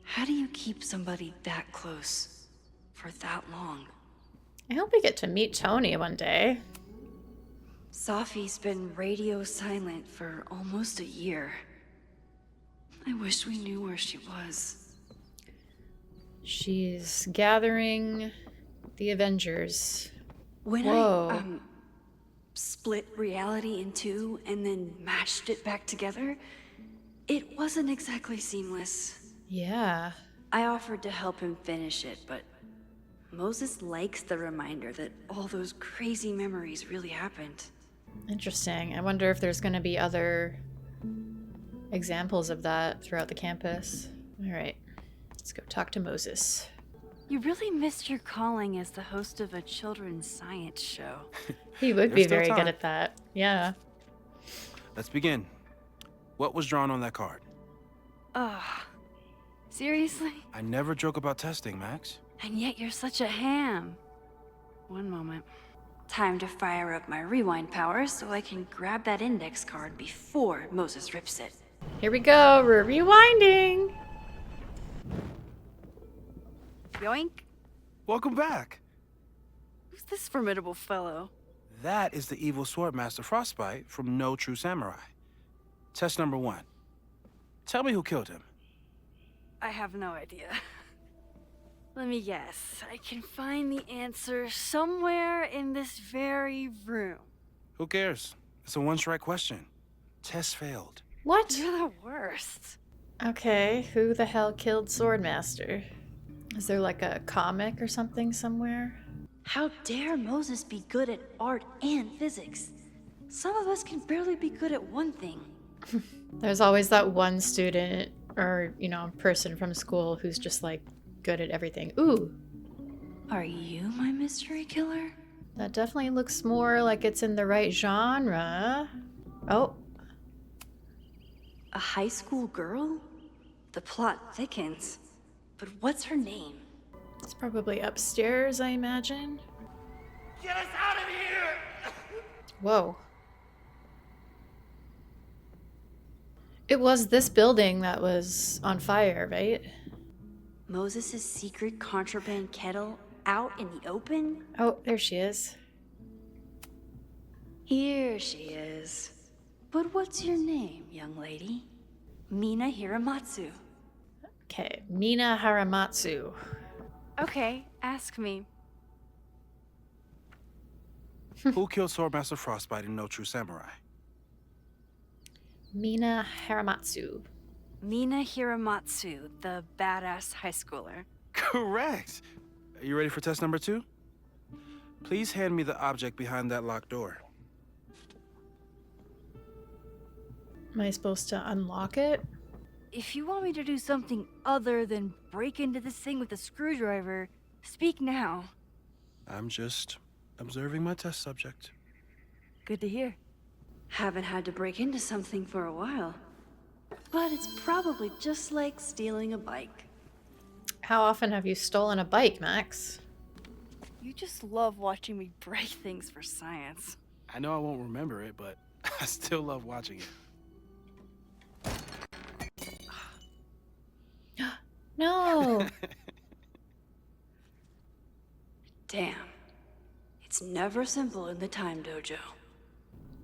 How do you keep somebody that close for that long? I hope we get to meet Tony one day. Safi's been radio silent for almost a year. I wish we knew where she was. She's gathering the Avengers. When Whoa. I split reality in two and then mashed it back together, it wasn't exactly seamless. Yeah. I offered to help him finish it, but Moses likes the reminder that all those crazy memories really happened. Interesting. I wonder if there's going to be other examples of that throughout the campus. All right, let's go talk to Moses. You really missed your calling as the host of a children's science show. He would be very good at that. Yeah. Let's begin. What was drawn on that card? Seriously? I never joke about testing, Max. And yet you're such a ham. One moment. Time to fire up my rewind powers so I can grab that index card before Moses rips it. Here we go. We're rewinding. Yoink. Welcome back. Who's this formidable fellow? That is the evil Swordmaster Frostbite from No True Samurai. Test number 1. Tell me who killed him. I have no idea. Let me guess. I can find the answer somewhere in this very room. Who cares? It's a one-strike question. Test failed. What? You're the worst. Okay, who the hell killed Swordmaster? Is there like a comic or something somewhere? How dare Moses be good at art and physics? Some of us can barely be good at one thing. There's always that one student or, person from school who's just like good at everything. Ooh. Are you my mystery killer? That definitely looks more like it's in the right genre. Oh. A high school girl? The plot thickens. But what's her name? It's probably upstairs, I imagine. Get us out of here! Whoa. It was this building that was on fire, right? Moses' secret contraband kettle out in the open? Oh, there she is. Here she is. But what's your name, young lady? Mina Hiramatsu. Okay, Mina Hiramatsu. Okay, ask me. Who killed Swordmaster Frostbite in No True Samurai? Mina Hiramatsu. Mina Hiramatsu, the badass high schooler. Correct. Are you ready for test number 2? Please hand me the object behind that locked door. Am I supposed to unlock it? If you want me to do something other than break into this thing with a screwdriver, speak now. I'm just observing my test subject. Good to hear. Haven't had to break into something for a while. But it's probably just like stealing a bike. How often have you stolen a bike, Max? You just love watching me break things for science. I know I won't remember it, but I still love watching it. No. Damn. It's never simple in the time dojo.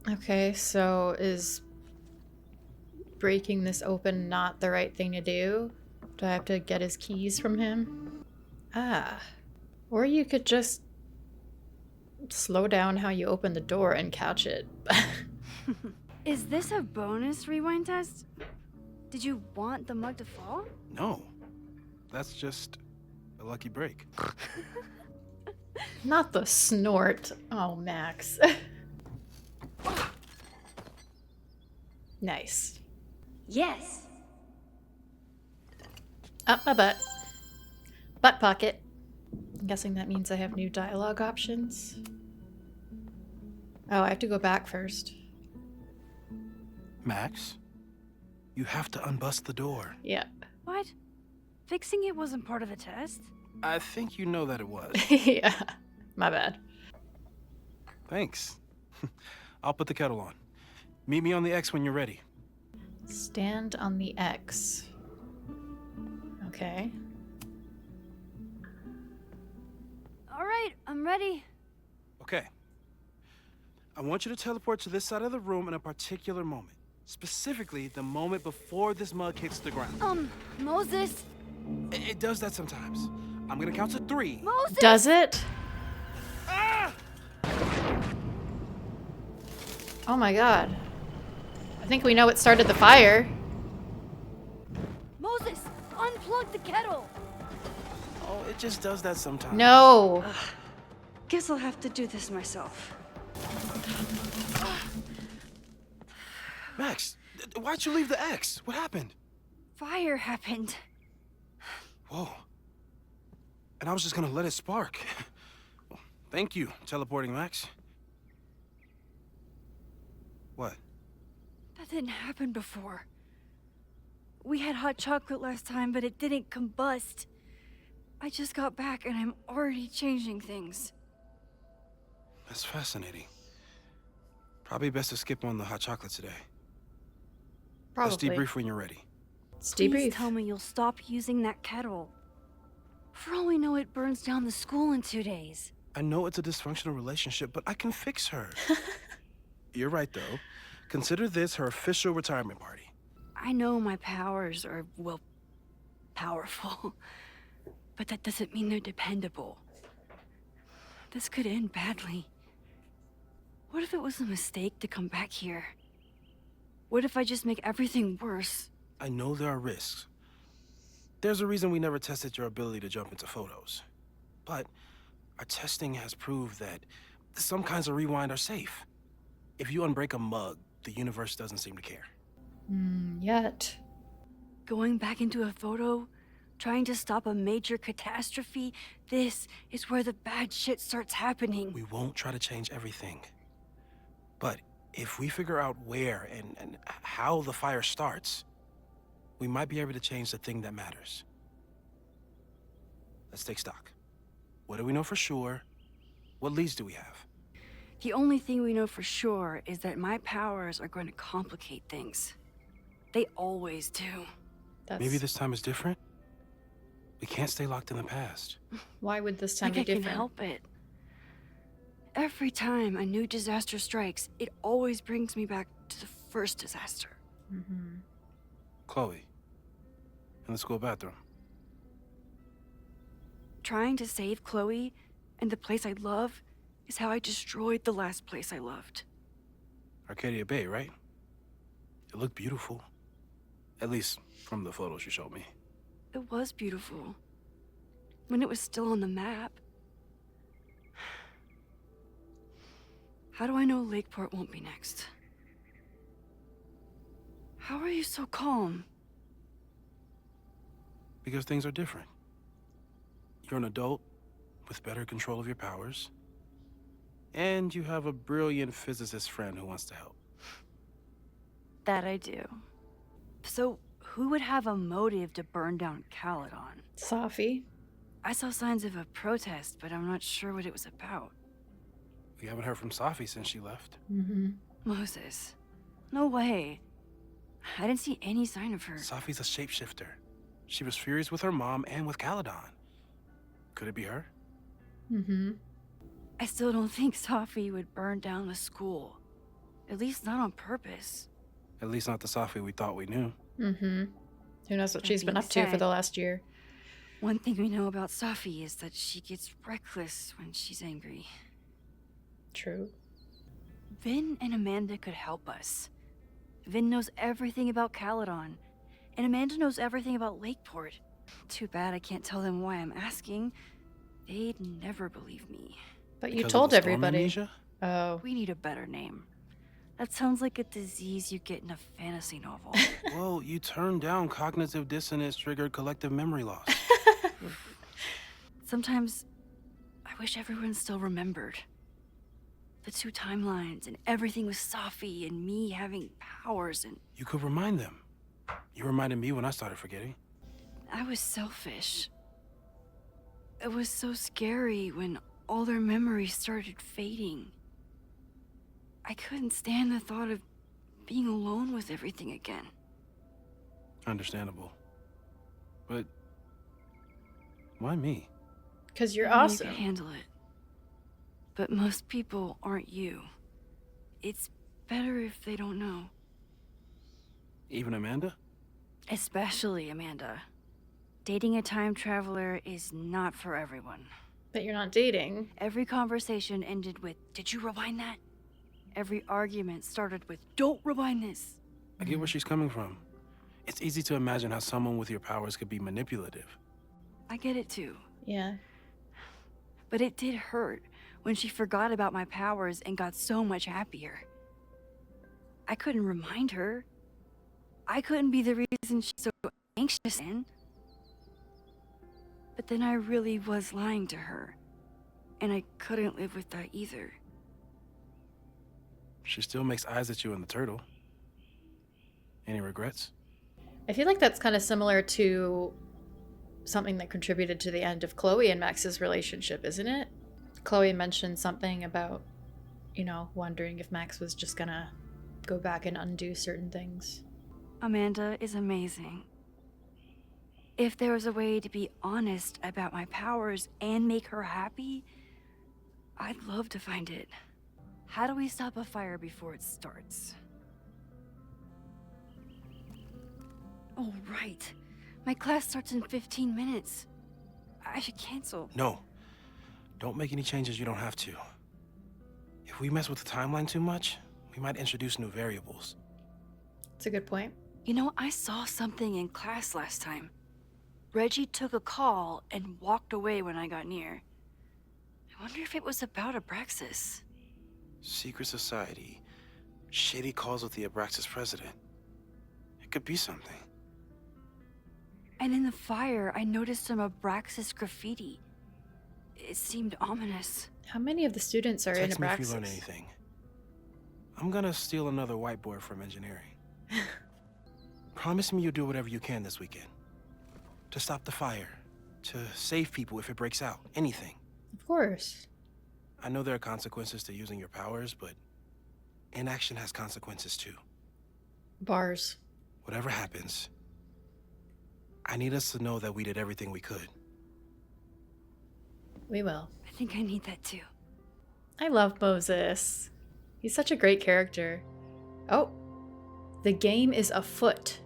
Okay, so is breaking this open not the right thing to do? Do I have to get his keys from him? Ah. Or you could just slow down how you open the door and catch it. Is this a bonus rewind test? Did you want the mug to fall? No. That's just a lucky break. Not the snort. Oh, Max. Nice. Yes. Up my butt. Butt pocket. I'm guessing that means I have new dialogue options. Oh, I have to go back first. Max, you have to unbust the door. Yep. What? Fixing it wasn't part of the test? I think you know that it was. Yeah. My bad. Thanks. I'll put the kettle on. Meet me on the X when you're ready. Stand on the X. Okay. All right, I'm ready. Okay. I want you to teleport to this side of the room in a particular moment. Specifically, the moment before this mug hits the ground. Moses? It does that sometimes. I'm gonna count to 3. Moses! Does it? Ah! Oh my god. I think we know what started the fire. Moses, unplug the kettle. Oh, it just does that sometimes. No. Guess I'll have to do this myself. Max, why'd you leave the X? What happened? Fire happened. Whoa. And I was just gonna let it spark. Thank you, teleporting Max. What? That didn't happen before. We had hot chocolate last time, but it didn't combust. I just got back and I'm already changing things. That's fascinating. Probably best to skip on the hot chocolate today. Probably. Let's debrief when you're ready. Let's Please debrief. tell me you'll stop using that kettle. For all we know, it burns down the school in 2 days. I know it's a dysfunctional relationship, but I can fix her. You're right, though. Consider this her official retirement party. I know my powers are, well, powerful. But that doesn't mean they're dependable. This could end badly. What if it was a mistake to come back here? What if I just make everything worse? I know there are risks. There's a reason we never tested your ability to jump into photos. But our testing has proved that some kinds of rewind are safe. If you unbreak a mug, the universe doesn't seem to care. Yet. Going back into a photo, trying to stop a major catastrophe, this is where the bad shit starts happening. We won't try to change everything. But if we figure out where and how the fire starts, we might be able to change the thing that matters. Let's take stock. What do we know for sure? What leads do we have? The only thing we know for sure is that my powers are going to complicate things. They always do. Maybe this time is different? We can't stay locked in the past. Why would this time Like be I different? can help it. Every time a new disaster strikes, it always brings me back to the first disaster. Chloe, in the school bathroom. Trying to save Chloe and the place I love is how I destroyed the last place I loved. Arcadia Bay, right? It looked beautiful. At least from the photos you showed me. It was beautiful. When it was still on the map. How do I know Lakeport won't be next? How are you so calm? Because things are different. You're an adult with better control of your powers. And you have a brilliant physicist friend who wants to help. That I do. So, who would have a motive to burn down Caledon? Safi. I saw signs of a protest, but I'm not sure what it was about. We haven't heard from Safi since she left. Moses. No way. I didn't see any sign of her. Safi's a shapeshifter. She was furious with her mom and with Caledon. Could it be her? I still don't think Safi would burn down the school. At least not on purpose. At least not the Safi we thought we knew. Who knows what That she's been being up to for said- the last year. One thing we know about Safi is that she gets reckless when she's angry. True. Vin and Amanda could help us. Vin knows everything about Caledon, And Amanda knows everything about Lakeport. Too bad I can't tell them why I'm asking. They'd never believe me. But you told everybody. Oh. We need a better name. That sounds like a disease you get in a fantasy novel. Well, you turned down cognitive dissonance triggered collective memory loss. Sometimes I wish everyone still remembered. The two timelines and everything with Safi and me having powers and... You could remind them. You reminded me when I started forgetting. I was selfish. It was so scary when all their memories started fading. I couldn't stand the thought of being alone with everything again. Understandable. But why me? Because you're I know awesome. You can handle it. But most people aren't you. It's better if they don't know. Even Amanda? Especially Amanda. Dating a time traveler is not for everyone. But you're not dating. Every conversation ended with, "Did you rewind that?" Every argument started with, "Don't rewind this." I get where she's coming from. It's easy to imagine how someone with your powers could be manipulative. I get it too. Yeah. But it did hurt when she forgot about my powers and got so much happier. I couldn't remind her. I couldn't be the reason she's so anxious and... But then I really was lying to her. And I couldn't live with that either. She still makes eyes at you in the turtle. Any regrets? I feel like that's kind of similar to something that contributed to the end of Chloe and Max's relationship, isn't it? Chloe mentioned something about, you know, wondering if Max was just gonna go back and undo certain things. Amanda is amazing. If there was a way to be honest about my powers and make her happy, I'd love to find it. How do we stop a fire before it starts? Oh, right. My class starts in 15 minutes. I should cancel. No. Don't make any changes you don't have to. If we mess with the timeline too much, we might introduce new variables. That's a good point. You know, I saw something in class last time. Reggie took a call and walked away when I got near. I wonder if it was about Abraxas. Secret society. Shady calls with the Abraxas president. It could be something. And in the fire, I noticed some Abraxas graffiti. It seemed ominous. How many of the students are in Text me Abraxas? if you learn anything. I'm gonna steal another whiteboard from engineering. Promise me you'll do whatever you can this weekend. To stop the fire. To save people if it breaks out. Anything. Of course. I know there are consequences to using your powers, but inaction has consequences too. Bars. Whatever happens, I need us to know that we did everything we could. We will. I think I need that too. I love Moses. He's such a great character. Oh. The game is afoot.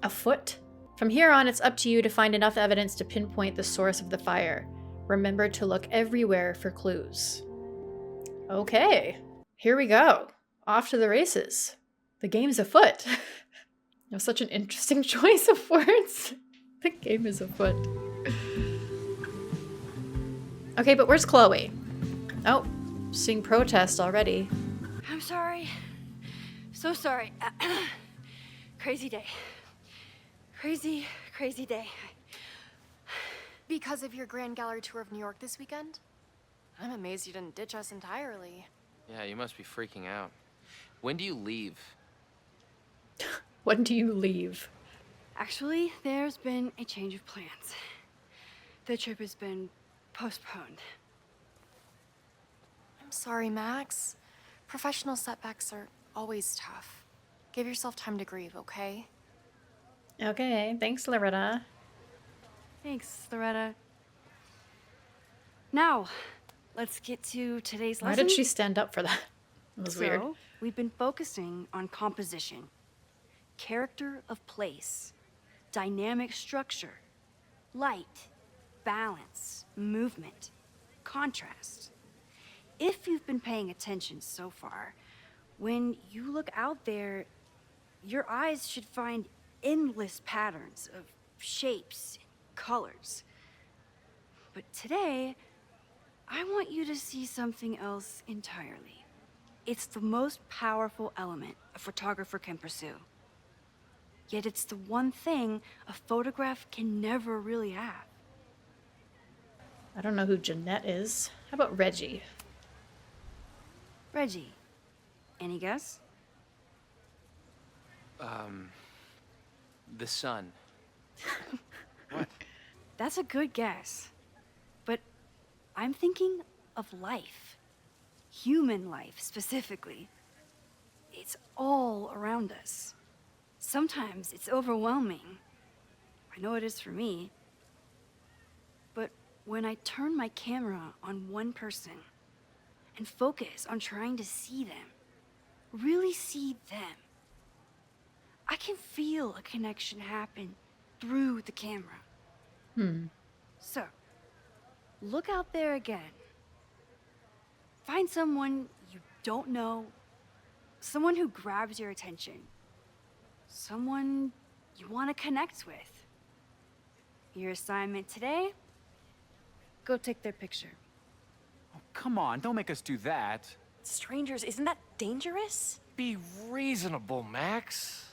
Afoot? From here on, it's up to you to find enough evidence to pinpoint the source of the fire. Remember to look everywhere for clues. Okay, here we go. Off to the races. The game's afoot. That was such an interesting choice of words. The game is afoot. Okay, but where's Chloe? Oh, seeing protest already. I'm sorry. So sorry. Crazy day. Crazy, crazy day. Because of your Grand Gallery tour of New York this weekend? I'm amazed you didn't ditch us entirely. Yeah, you must be freaking out. When do you leave? When do you leave? Actually, there's been a change of plans. The trip has been postponed. I'm sorry, Max. Professional setbacks are always tough. Give yourself time to grieve, okay? Okay, thanks, Loretta. Thanks, Loretta. Now, let's get to today's lesson. Why did she stand up for that? It was weird. We've been focusing on composition, character of place, dynamic structure, light, balance, movement, contrast. If you've been paying attention so far, when you look out there, your eyes should find endless patterns of shapes and colors. But today, I want you to see something else entirely. It's the most powerful element a photographer can pursue. Yet it's the one thing a photograph can never really have. I don't know who Jeanette is. How about Reggie? Reggie, any guess? The sun. That's a good guess. But I'm thinking of life. Human life, specifically. It's all around us. Sometimes it's overwhelming. I know it is for me. But when I turn my camera on one person and focus on trying to see them, really see them, I can feel a connection happen through the camera. So, look out there again. Find someone you don't know, someone who grabs your attention, someone you want to connect with. Your assignment today? Go take their picture. Oh, come on, don't make us do that. Strangers, isn't that dangerous? Be reasonable, Max.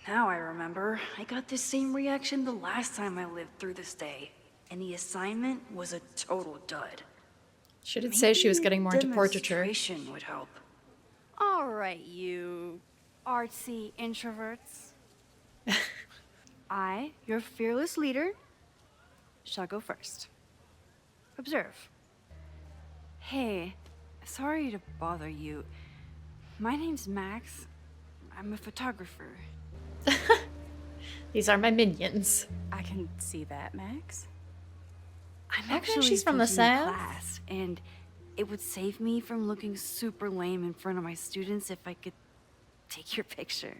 Now I remember. I got the same reaction the last time I lived through this day. And the assignment was a total dud. She did say she was getting more into portraiture. Demonstration would help. All right, you artsy introverts. I, your fearless leader, shall go first. Observe. Hey, sorry to bother you. My name's Max. I'm a photographer. These are my minions. I can see that, Max. I'm Okay, actually she's from the teaching a South. class, and it would save me from looking super lame in front of my students if I could take your picture.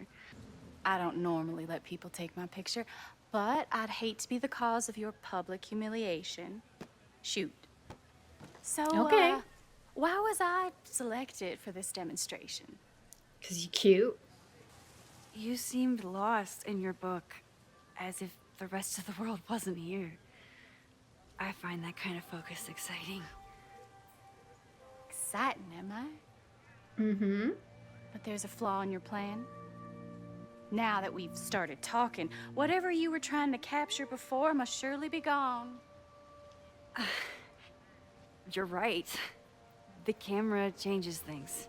I don't normally let people take my picture, but I'd hate to be the cause of your public humiliation. Shoot. So, Okay. Why was I selected for this demonstration? 'Cause you cute. You seemed lost in your book, as if the rest of the world wasn't here. I find that kind of focus exciting. Exciting, am I? Mm-hmm. But there's a flaw in your plan. Now that we've started talking, whatever you were trying to capture before must surely be gone. You're right. The camera changes things.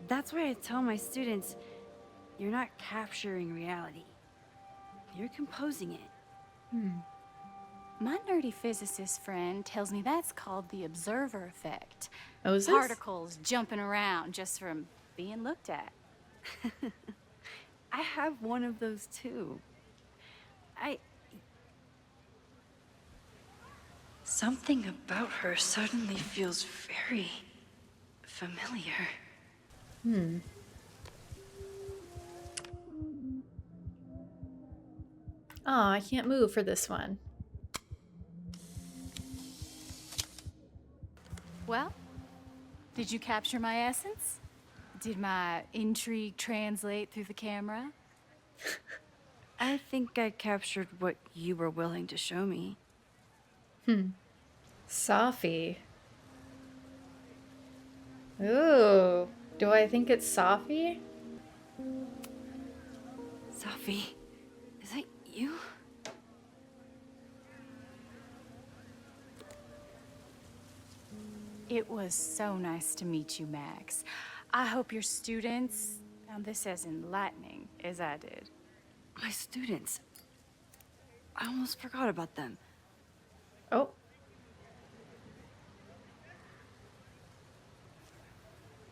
That's why I tell my students, you're not capturing reality. You're composing it. My nerdy physicist friend tells me that's called the observer effect. Oh, is this? Particles jumping around just from being looked at. I have one of those too. Something about her suddenly feels very familiar. Oh, I can't move for this one. Well, did you capture my essence? Did my intrigue translate through the camera? I think I captured what you were willing to show me. Safi. Ooh. Do I think it's Safi? Safi, is that you? It was so nice to meet you, Max. I hope your students found this as enlightening as I did. My students. I almost forgot about them. Oh.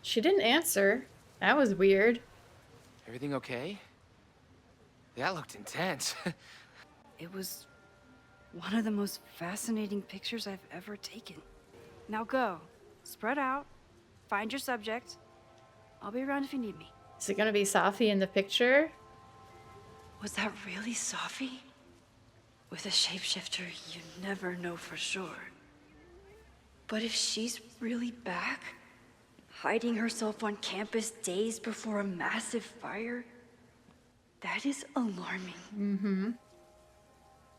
She didn't answer. That was weird. Everything okay? That looked intense. It was one of the most fascinating pictures I've ever taken. Now go. Spread out. Find your subject. I'll be around if you need me. Is it gonna be Safi in the picture? Was that really Safi? With a shapeshifter, you never know for sure. But if she's really back, hiding herself on campus days before a massive fire. That is alarming. Mm-hmm.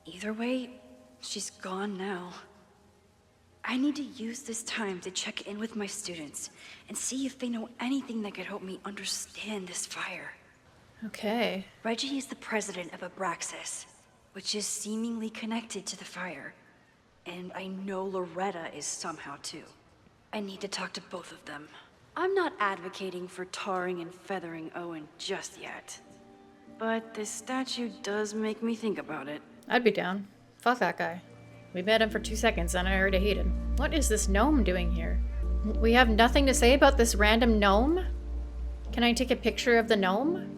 Either way, she's gone now. I need to use this time to check in with my students and see if they know anything that could help me understand this fire. Okay. Reggie is the president of Abraxas, which is seemingly connected to the fire. And I know Loretta is somehow too. I need to talk to both of them. I'm not advocating for tarring and feathering Owen just yet. But this statue does make me think about it. I'd be down. Fuck that guy. We met him for 2 seconds and I already hate him. What is this gnome doing here? We have nothing to say about this random gnome? Can I take a picture of the gnome?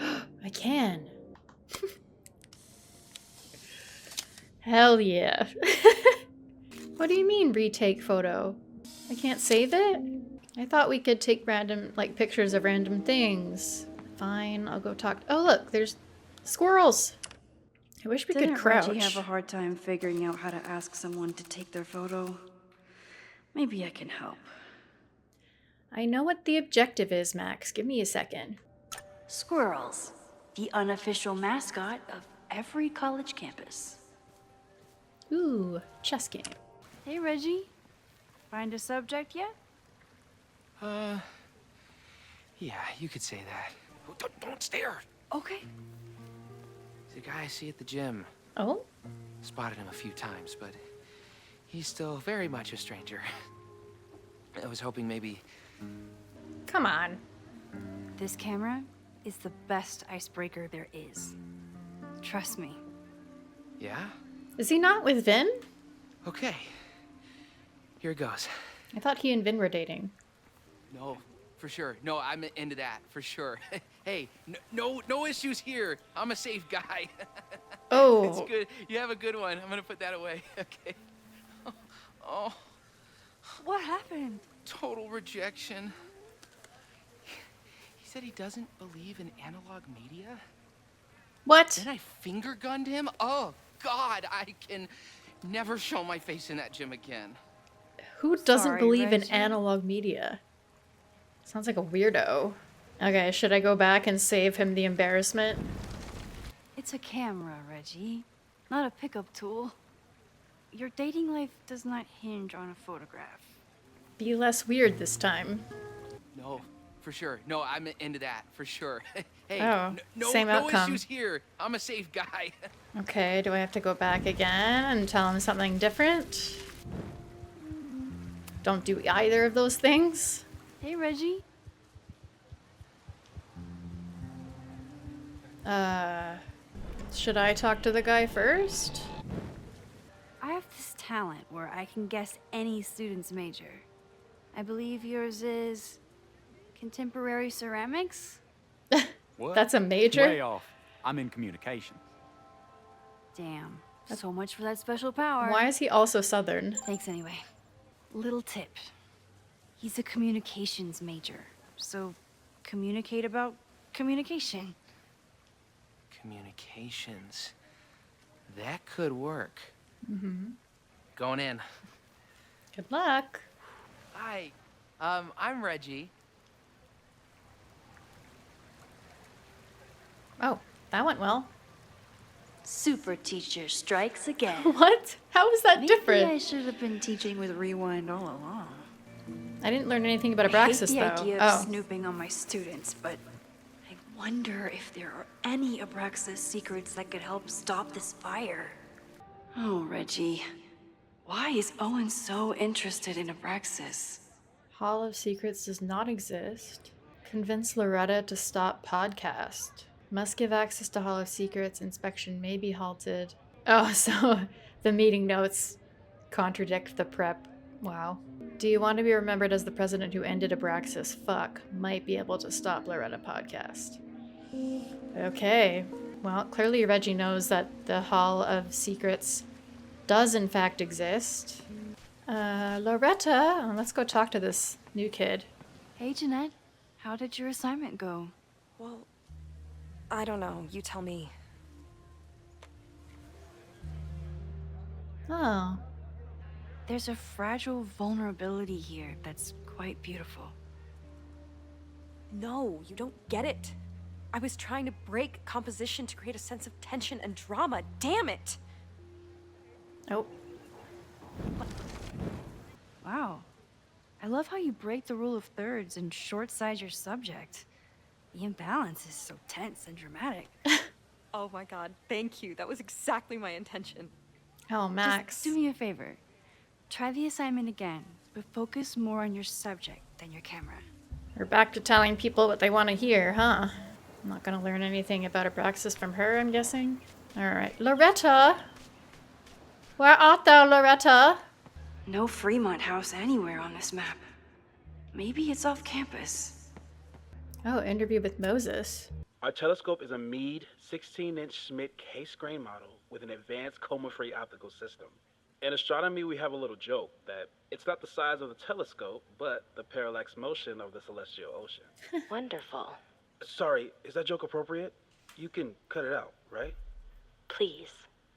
I can. Hell yeah. What do you mean retake photo? I can't save it? I thought we could take random, like, pictures of random things. Fine, I'll go talk. Oh look, there's squirrels. I wish we could crouch. Reggie have a hard time figuring out how to ask someone to take their photo? Maybe I can help. I know what the objective is, Max. Give me a second. Squirrels, the unofficial mascot of every college campus. Ooh, chess game. Hey, Reggie. Find a subject yet? Yeah, you could say that. Oh, don't stare! Okay. He's a guy I see at the gym. Oh? Spotted him a few times, but he's still very much a stranger. I was hoping maybe... Come on. This camera is the best icebreaker there is. Trust me. Yeah? Is he not with Vin? Okay. Here it goes. I thought he and Vin were dating. No, for sure. No, I'm into that, for sure. Hey, no issues here. I'm a safe guy. Oh. It's good. You have a good one. I'm gonna put that away. Okay. Oh. What happened? Total rejection. He said he doesn't believe in analog media. What? Then I finger gunned him? Oh, God, I can never show my face in that gym again. Who doesn't Sorry, believe in Reggie. analog media? Sounds like a weirdo. Okay, should I go back and save him the embarrassment? It's a camera, Reggie, not a pickup tool. Your dating life does not hinge on a photograph. Be less weird this time. No, for sure. No, I'm into that, for sure. Hey, Oh, no same outcome. issues here. I'm a safe guy. Okay, do I have to go back again and tell him something different? Don't do either of those things. Hey, Reggie. Should I talk to the guy first? I have this talent where I can guess any student's major. I believe yours is contemporary ceramics? What? That's a major? Way off. I'm in communication. Damn. So much for that special power. Why is he also Southern? Thanks anyway. Little tip. He's a communications major. So communicate about communication. Communications. That could work. Mm-hmm. Going in. Good luck. Hi. I'm Reggie. Oh, that went well. Super teacher strikes again. What? How is that Maybe different? I should have been teaching with Rewind all along. I didn't learn anything about I hate Abraxas, the though. idea of Oh. snooping on my students, but I wonder if there are any Abraxas secrets that could help stop this fire. Oh, Reggie. Why is Owen so interested in Abraxas? Hall of Secrets does not exist. Convince Loretta to stop podcast. Must give access to Hall of Secrets. Inspection may be halted. Oh, so the meeting notes contradict the prep. Wow. Do you want to be remembered as the president who ended Abraxas? Fuck. Might be able to stop Loretta podcast. Okay. Well, clearly Reggie knows that the Hall of Secrets does in fact exist. Loretta, let's go talk to this new kid. Hey, Jeanette. How did your assignment go? Well, I don't know. You tell me. Oh. there's a fragile vulnerability here that's quite beautiful. No, you don't get it. I was trying to break composition to create a sense of tension and drama. Damn it! Oh. Wow. I love how you break the rule of thirds and short-size your subject. The imbalance is so tense and dramatic. Oh my god, thank you. That was exactly my intention. Oh, Max. Just do me a favor. Try the assignment again, but focus more on your subject than your camera. We're back to telling people what they want to hear, huh? I'm not gonna learn anything about Abraxas from her, I'm guessing. Alright. Loretta! Where art thou, Loretta? No Fremont House anywhere on this map. Maybe it's off campus. Oh, interview with Moses. Our telescope is a Meade 16-inch Schmidt case-grain model with an advanced coma-free optical system. In astronomy, we have a little joke that it's not the size of the telescope, but the parallax motion of the celestial ocean. Wonderful. Sorry, is that joke appropriate? You can cut it out, right? Please,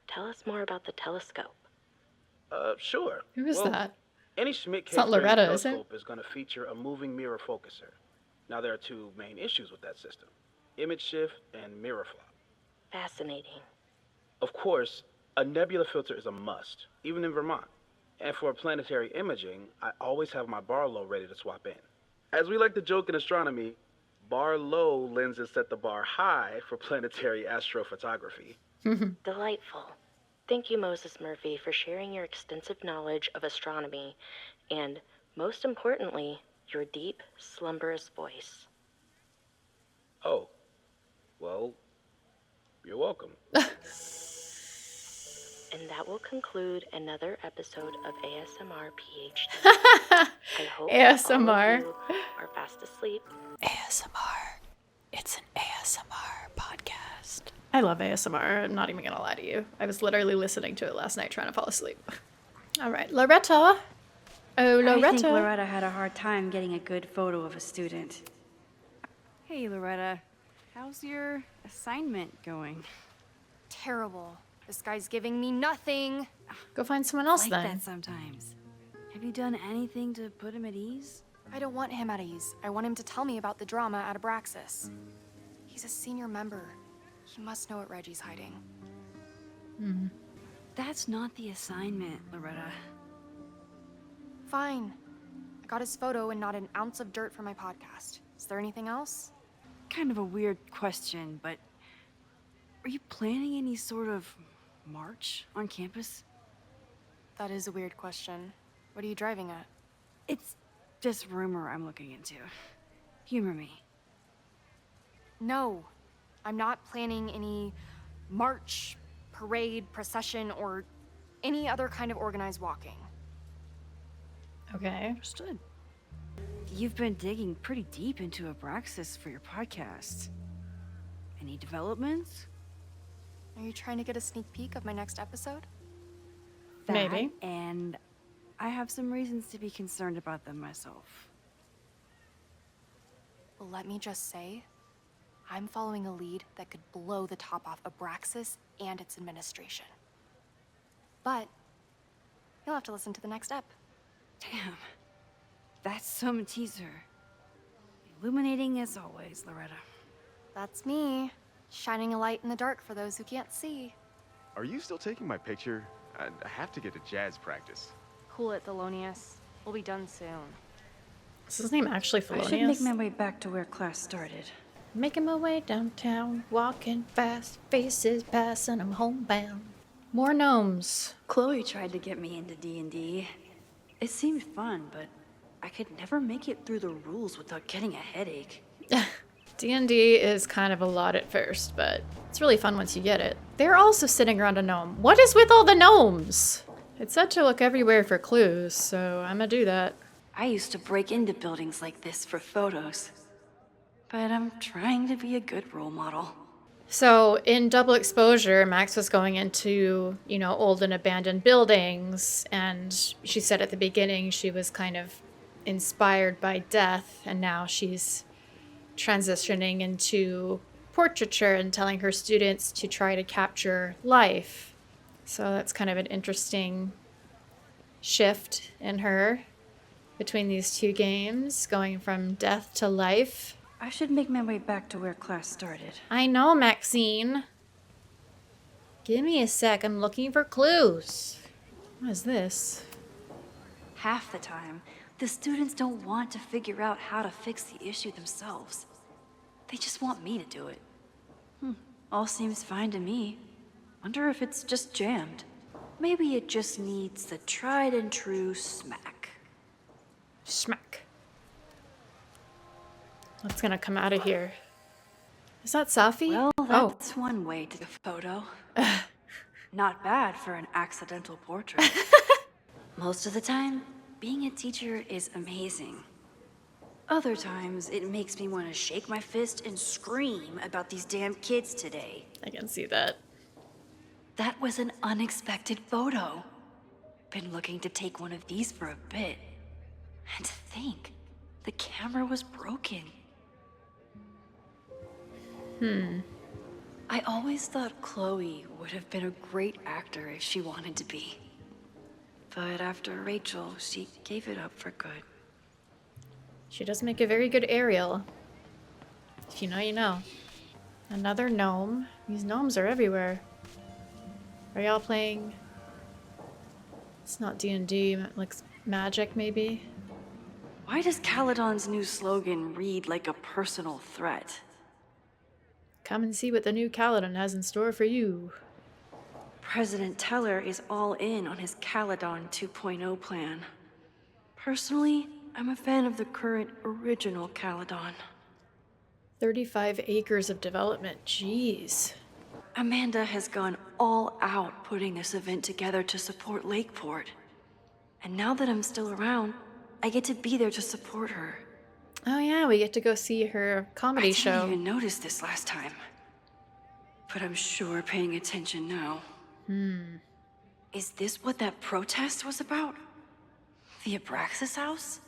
tell us more about the telescope. Sure. Who is that? Any Schmidt It's not case-grain Loretta, is it? telescope is going to feature a moving mirror focuser. Now, there are two main issues with that system: image shift and mirror flop. Fascinating. Of course, a nebula filter is a must, even in Vermont. And for planetary imaging, I always have my bar low ready to swap in. As we like to joke in astronomy, bar low lenses set the bar high for planetary astrophotography. Delightful. Thank you, Moses Murphy, for sharing your extensive knowledge of astronomy and, most importantly, your deep, slumberous voice. Oh, well, you're welcome. And that will conclude another episode of ASMR PhD. I hope ASMR. all of you are fast asleep. ASMR. It's an ASMR podcast. I love ASMR. I'm not even gonna lie to you. I was literally listening to it last night trying to fall asleep. All right, Loretta. Oh, Loretta. I think Loretta had a hard time getting a good photo of a student. Hey, Loretta. How's your assignment going? Terrible. This guy's giving me nothing. Go find someone else like then. that sometimes. Have you done anything to put him at ease? I don't want him at ease. I want him to tell me about the drama at Abraxas. He's a senior member. He must know what Reggie's hiding. That's not the assignment, Loretta. Fine. I got his photo and not an ounce of dirt for my podcast. Is there anything else? Kind of a weird question, but are you planning any sort of march on campus? That is a weird question. What are you driving at? It's just rumor I'm looking into. Humor me. No. I'm not planning any march, parade, procession, or any other kind of organized walking. Okay. Understood. You've been digging pretty deep into Abraxas for your podcast. Any developments? Are you trying to get a sneak peek of my next episode? That, Maybe. And I have some reasons to be concerned about them myself. Well, let me just say, I'm following a lead that could blow the top off Abraxas and its administration. But you'll have to listen to the next ep. Damn. That's some teaser. Illuminating as always, Loretta. That's me, shining a light in the dark for those who can't see. Are you still taking my picture? I have to get to jazz practice. Cool it, Thelonious. We'll be done soon. Is his name actually Felonious? I should make my way back to where class started. Making my way downtown, walking fast, faces passing, I'm homebound. More gnomes. Chloe tried to get me into D&D. It seemed fun, but I could never make it through the rules without getting a headache. D&D is kind of a lot at first, but it's really fun once you get it. They're also sitting around a gnome. What is with all the gnomes? It said to look everywhere for clues, so I'm gonna do that. I used to break into buildings like this for photos. But I'm trying to be a good role model. So in Double Exposure, Max was going into, old and abandoned buildings, and she said at the beginning she was kind of inspired by death, and now she's transitioning into portraiture and telling her students to try to capture life. So that's kind of an interesting shift in her between these two games, going from death to life. I should make my way back to where class started. I know, Maxine. Give me a sec. I'm looking for clues. What is this? Half the time, the students don't want to figure out how to fix the issue themselves. They just want me to do it. All seems fine to me. Wonder if it's just jammed. Maybe it just needs the tried and true smack. Smack. What's gonna come out of here? Is that Safi? Well, that's one way to the photo. Not bad for an accidental portrait. Most of the time, being a teacher is amazing. Other times, it makes me want to shake my fist and scream about these damn kids today. I can see that. That was an unexpected photo. Been looking to take one of these for a bit. And to think, the camera was broken. I always thought Chloe would have been a great actor if she wanted to be. But after Rachel, she gave it up for good. She does make a very good Ariel. If you know, you know. Another gnome. These gnomes are everywhere. Are y'all playing? It's not D&D, like Magic maybe? Why does Caledon's new slogan read like a personal threat? Come and see what the new Caledon has in store for you. President Teller is all in on his Caledon 2.0 plan. Personally, I'm a fan of the current original Caledon. 35 acres of development, jeez. Amanda has gone all out putting this event together to support Lakeport. And now that I'm still around, I get to be there to support her. Oh yeah, we get to go see her comedy show. I didn't even notice this last time. But I'm sure paying attention now. Is this what that protest was about? The Abraxas house?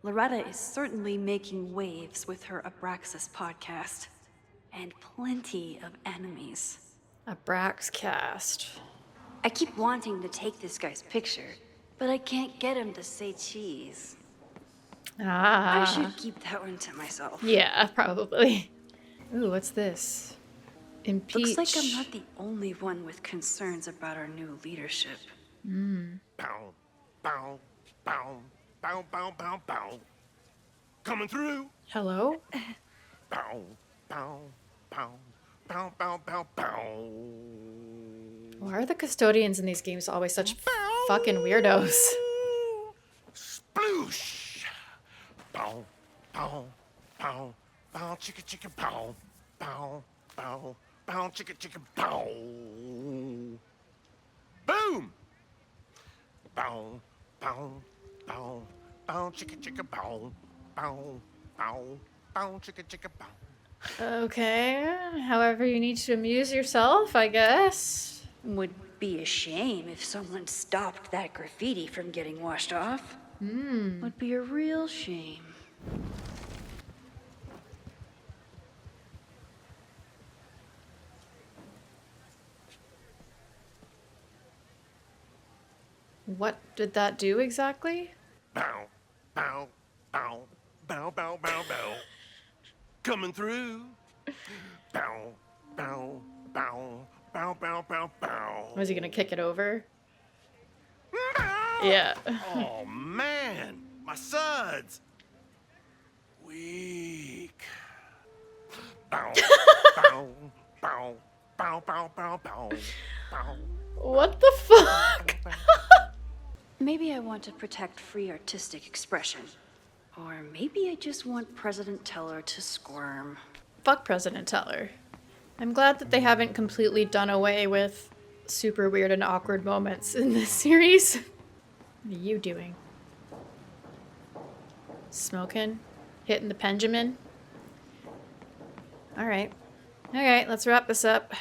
Loretta is certainly making waves with her Abraxas podcast. And plenty of enemies. Abraxcast. I keep wanting to take this guy's picture, but I can't get him to say cheese. I should keep that one to myself. Yeah, probably. Ooh, what's this? Impeach. Looks like I'm not the only one with concerns about our new leadership. Bow, bow, bow, bow, bow, bow, bow. Coming through. Hello? Bow, bow, bow, bow, bow, bow, bow. Why are the custodians in these games always such fucking weirdos? Sploosh. Bow, bow, bow, bow, chicka, chicka, bow, bow, bow, bow, chicka, chicka, bow. Boom. Bow, bow, bow, bow, chicka, chicka, bow, bow, bow, bow, chicka, chicka, bow. Okay, however you need to amuse yourself, I guess. Would be a shame if someone stopped that graffiti from getting washed off. Would be a real shame. What did that do exactly? Bow, bow, bow, bow, bow, bow, bow. Coming through. Bow, bow, bow, bow, bow, bow, bow. Was he gonna kick it over? Yeah. Oh man, my suds. Weak. Bow, bow, bow, bow, bow, bow, bow, bow. What the fuck? Maybe I want to protect free artistic expression. Or maybe I just want President Teller to squirm. Fuck President Teller. I'm glad that they haven't completely done away with super weird and awkward moments in this series. What are you doing? Smoking? Hitting the Benjamin? Alright. Alright, let's wrap this up.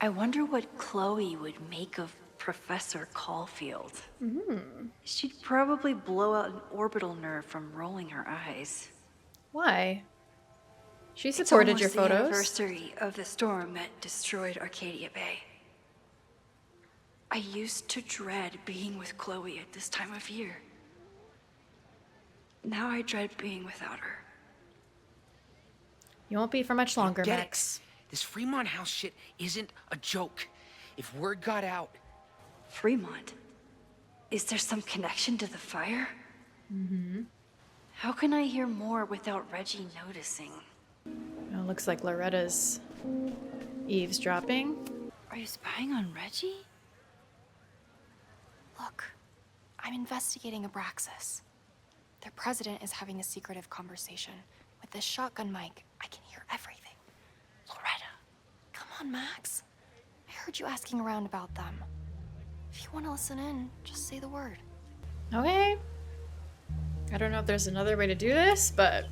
I wonder what Chloe would make of Professor Caulfield. She'd probably blow out an orbital nerve from rolling her eyes. Why? She supported your It's almost the photos. anniversary of the storm that destroyed Arcadia Bay. I used to dread being with Chloe at this time of year. Now I dread being without her. You won't be for much longer, Get Max. it. This Fremont House shit isn't a joke. If word got out... Fremont? Is there some connection to the fire? Mm-hmm. How can I hear more without Reggie noticing? Oh, looks like Loretta's eavesdropping. Are you spying on Reggie? Look, I'm investigating Abraxas. Their president is having a secretive conversation. With this shotgun mic, I can hear everything. Loretta, come on, Max. I heard you asking around about them. If you want to listen in, just say the word. Okay. I don't know if there's another way to do this, but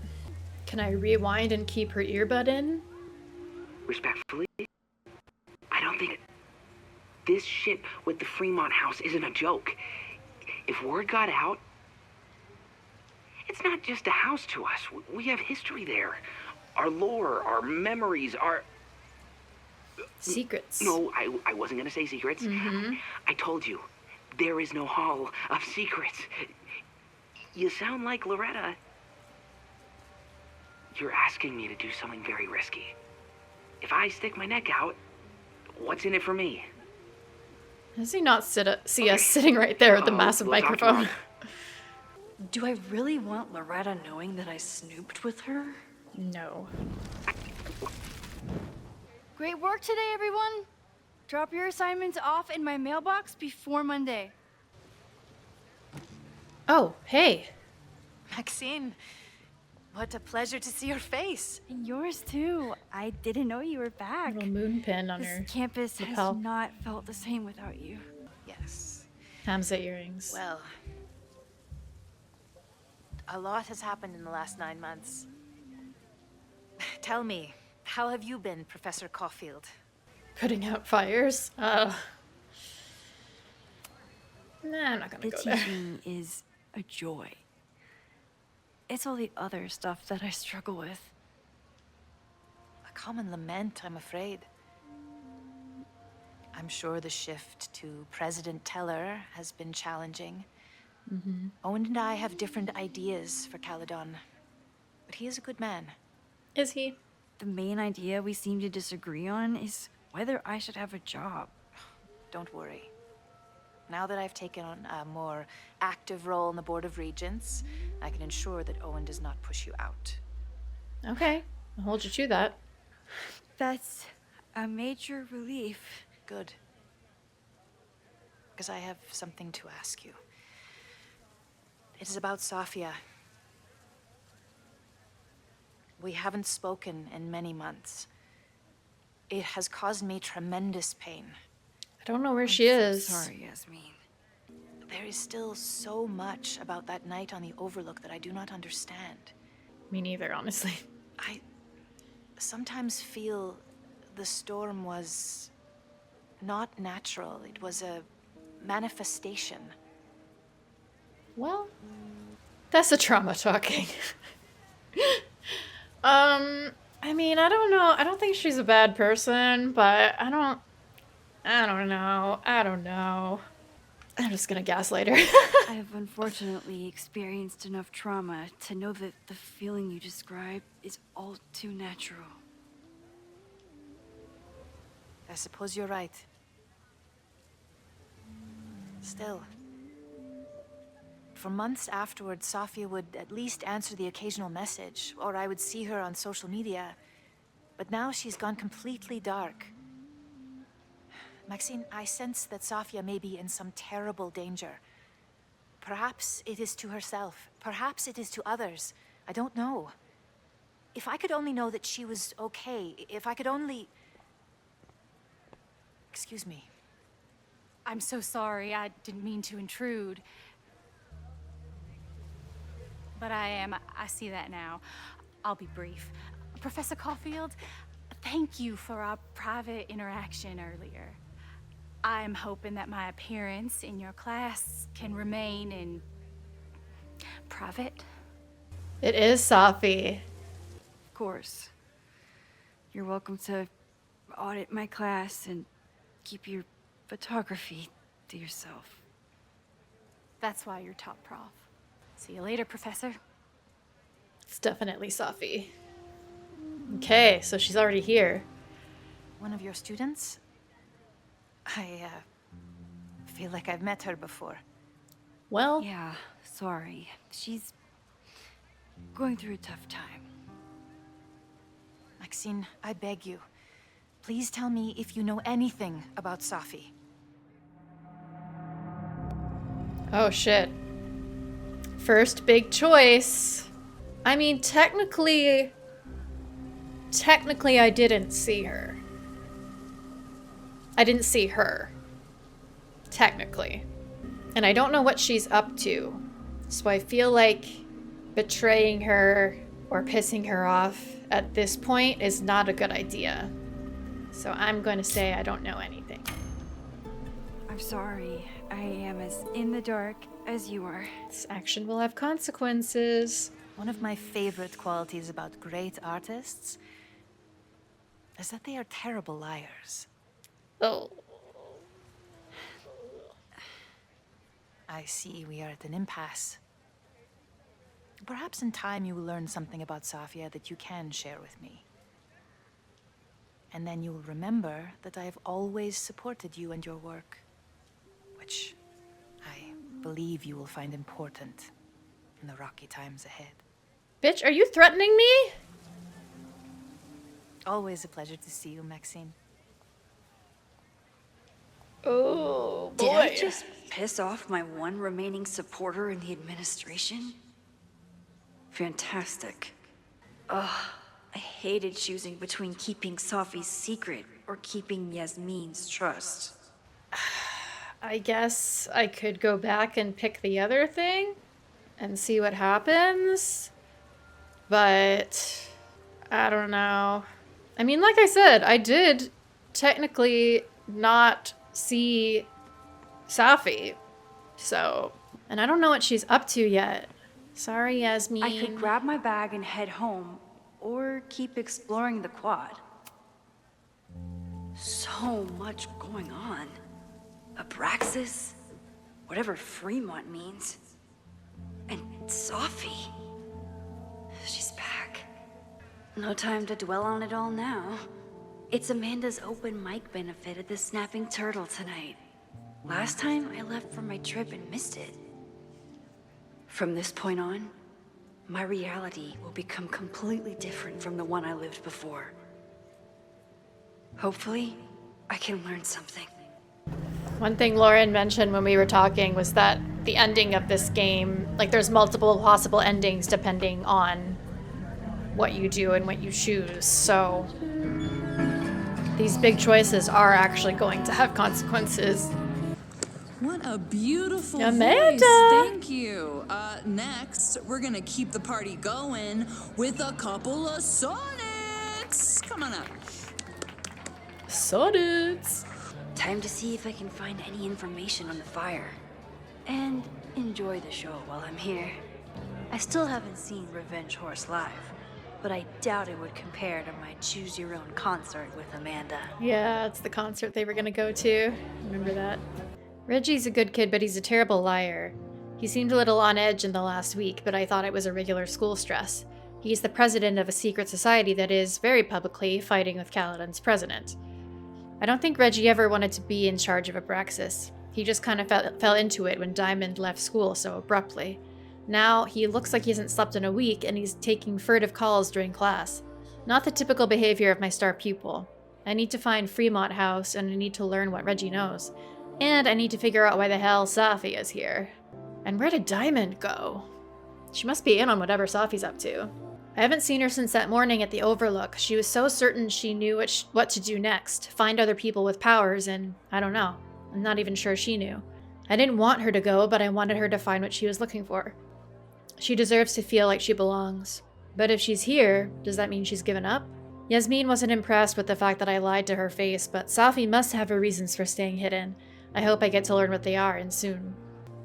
can I rewind and keep her earbud in? Respectfully, I don't think this shit with the Fremont House isn't a joke. If word got out, it's not just a house to us. We have history there. Our lore, our memories, our... Secrets. No, I wasn't gonna say secrets. Mm-hmm. I told you, there is no hall of secrets. You sound like Loretta. You're asking me to do something very risky. If I stick my neck out, what's in it for me? Does he not see us sitting right there with the massive we'll talk microphone? tomorrow. Do I really want Loretta knowing that I snooped with her? No. Great work today, everyone. Drop your assignments off in my mailbox before Monday. Oh, hey. Maxine, what a pleasure to see your face. And yours too. I didn't know you were back. Little moon pin on her This campus lapel. has not felt the same without you. Yes. Hamza earrings. Well, a lot has happened in the last 9 months. Tell me, how have you been, Professor Caulfield? Putting out fires? Nah, I'm not gonna The go there. teaching is a joy. It's all the other stuff that I struggle with. A common lament, I'm afraid. I'm sure the shift to President Teller has been challenging. Mm-hmm. Owen and I have different ideas for Caledon, but he is a good man. Is he? The main idea we seem to disagree on is whether I should have a job. Don't worry. Now that I've taken on a more active role in the Board of Regents, I can ensure that Owen does not push you out. Okay, I'll hold you to that. That's a major relief. Good. Because I have something to ask you. It is about Safia. We haven't spoken in many months. It has caused me tremendous pain. I don't know where she is. Sorry, Yasmin. There is still so much about that night on the Overlook that I do not understand. Me neither, honestly. I sometimes feel the storm was not natural. It was a manifestation. Well, that's a trauma talking. I mean, I don't know. I don't think she's a bad person, but I don't know. I'm just gonna gaslight her. I have unfortunately experienced enough trauma to know that the feeling you describe is all too natural. I suppose you're right. Still, for months afterwards, Safia would at least answer the occasional message, or I would see her on social media. But now she's gone completely dark. Maxine, I sense that Safia may be in some terrible danger. Perhaps it is to herself. Perhaps it is to others. I don't know. If I could only know that she was okay, if I could only... Excuse me. I'm so sorry. I didn't mean to intrude. But I see that now. I'll be brief. Professor Caulfield, thank you for our private interaction earlier. I'm hoping that my appearance in your class can remain in private. It is Safi. Of course. You're welcome to audit my class and keep your photography to yourself. That's why you're top prof. See you later, Professor. It's definitely Safi. Okay, so she's already here. One of your students? I feel like I've met her before. Well, yeah, sorry. She's going through a tough time. Maxine, I beg you. Please tell me if you know anything about Safi. oh shit. First big choice. I mean, technically I didn't see her. I didn't see her. Technically. And I don't know what she's up to. So I feel like betraying her or pissing her off at this point is not a good idea. So I'm going to say I don't know anything. I'm sorry. I am as in the dark as you are. This action will have consequences. One of my favorite qualities about great artists is that they are terrible liars. Oh. I see we are at an impasse. Perhaps in time you will learn something about Safia that you can share with me. And then you will remember that I have always supported you and your work, which I believe you will find important in the rocky times ahead. Bitch, are you threatening me? Always a pleasure to see you, Maxine. Oh, boy. Did I just piss off my one remaining supporter in the administration? Fantastic. Ugh, I hated choosing between keeping Safi's secret or keeping Yasmin's trust. I guess I could go back and pick the other thing and see what happens. But I don't know. I mean, like I said, I did technically not see Safi. So, and I don't know what she's up to yet. Sorry, Yasmin. I could grab my bag and head home, or keep exploring the quad. So much going on. Abraxas, whatever Fremont means, and Safi. She's back. No time to dwell on it all now. It's Amanda's open mic benefit at the Snapping Turtle tonight. Last time I left for my trip and missed it. From this point on, my reality will become completely different from the one I lived before. Hopefully, I can learn something. One thing Lauren mentioned when we were talking was that the ending of this game, like there's multiple possible endings depending on what you do and what you choose. So these big choices are actually going to have consequences. What a beautiful Amanda! voice. Thank you. Next, we're gonna keep the party going with a couple of sonnets. Come on up. Sonnets. Time to see if I can find any information on the fire. And enjoy the show while I'm here. I still haven't seen Revenge Horse live, but I doubt it would compare to my Choose Your Own concert with Amanda. Yeah, it's the concert they were gonna go to. Remember that? Reggie's a good kid, but he's a terrible liar. He seemed a little on edge in the last week, but I thought it was a regular school stress. He's the president of a secret society that is, very publicly, fighting with Kaladin's president. I don't think Reggie ever wanted to be in charge of Abraxas. He just kind of fell into it when Diamond left school so abruptly. Now, he looks like he hasn't slept in a week, and he's taking furtive calls during class. Not the typical behavior of my star pupil. I need to find Fremont House, and I need to learn what Reggie knows. And I need to figure out why the hell Safi is here. And where did Diamond go? She must be in on whatever Safi's up to. I haven't seen her since that morning at the Overlook. She was so certain she knew what to do next. Find other people with powers, and I don't know. I'm not even sure she knew. I didn't want her to go, but I wanted her to find what she was looking for. She deserves to feel like she belongs. But if she's here, does that mean she's given up? Yasmin wasn't impressed with the fact that I lied to her face, but Safi must have her reasons for staying hidden. I hope I get to learn what they are, and soon.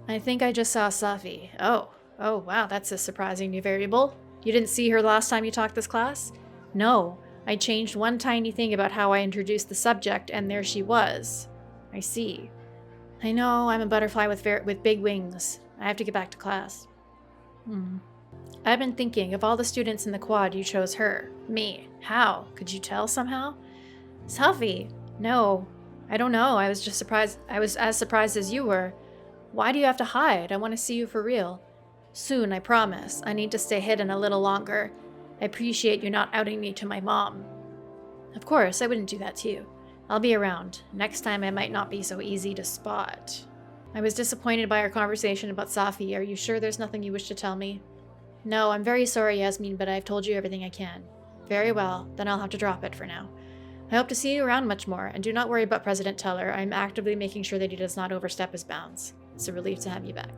I think I just saw Safi. Oh wow, that's a surprising new variable. You didn't see her last time you taught this class? No, I changed one tiny thing about how I introduced the subject, and there she was. I see. I know, I'm a butterfly with big wings. I have to get back to class. I've been thinking, of all the students in the quad, you chose her. Me. How? Could you tell somehow? Safi. No. I don't know. I was just surprised. I was as surprised as you were. Why do you have to hide? I want to see you for real. Soon, I promise. I need to stay hidden a little longer. I appreciate you not outing me to my mom. Of course, I wouldn't do that to you. I'll be around. Next time I might not be so easy to spot. I was disappointed by our conversation about Safi. Are you sure there's nothing you wish to tell me? No, I'm very sorry, Yasmin, but I've told you everything I can. Very well, then I'll have to drop it for now. I hope to see you around much more, and do not worry about President Teller. I'm actively making sure that he does not overstep his bounds. It's a relief to have you back.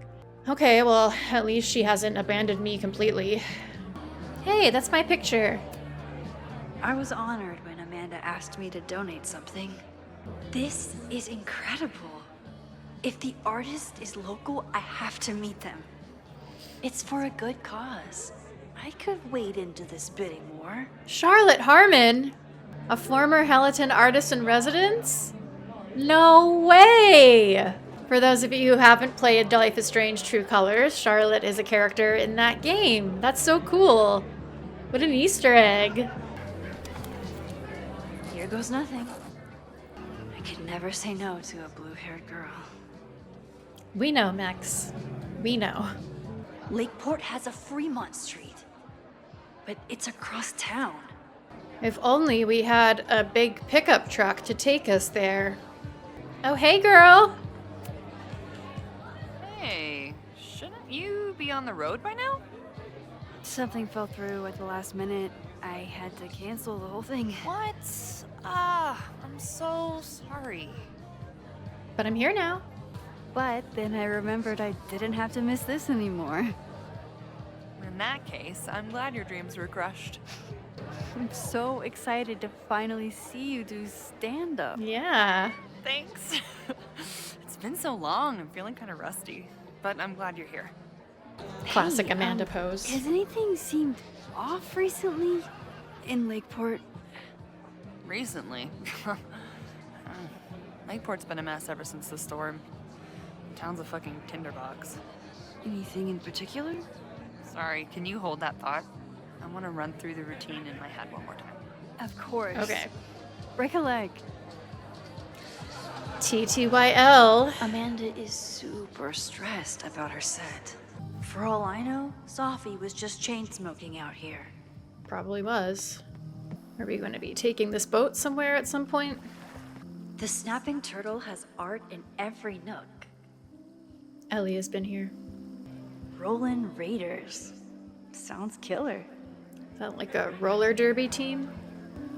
Okay, well, at least she hasn't abandoned me completely. Hey, that's my picture. I was honored when Amanda asked me to donate something. This is incredible. If the artist is local, I have to meet them. It's for a good cause. I could wade into this bidding war. Charlotte Harmon? A former Helleton artist in residence? No way! For those of you who haven't played Life is Strange True Colors, Charlotte is a character in that game. That's so cool. What an Easter egg. Here goes nothing. I could never say no to a blue-haired girl. We know, Max. We know. Lakeport has a Fremont Street, but it's across town. If only we had a big pickup truck to take us there. Oh, hey, girl! Hey, shouldn't you be on the road by now? Something fell through at the last minute. I had to cancel the whole thing. What? I'm so sorry. But I'm here now. But then I remembered I didn't have to miss this anymore. In that case, I'm glad your dreams were crushed. I'm so excited to finally see you do stand-up. Yeah. Thanks. It's been so long, I'm feeling kind of rusty. But I'm glad you're here. Classic Amanda pose. Has anything seemed off recently in Lakeport? Recently? Lakeport's been a mess ever since the storm. Town's a fucking tinderbox. Anything in particular? Sorry, can you hold that thought? I want to run through the routine in my head one more time. Of course. Okay. Break a leg. TTYL. Amanda is super stressed about her set. For all I know, Safi was just chain smoking out here. Probably was. Are we going to be taking this boat somewhere at some point? The Snapping Turtle has art in every nook. Ellie has been here. Rollin' Raiders. Sounds killer. Is that like a roller derby team?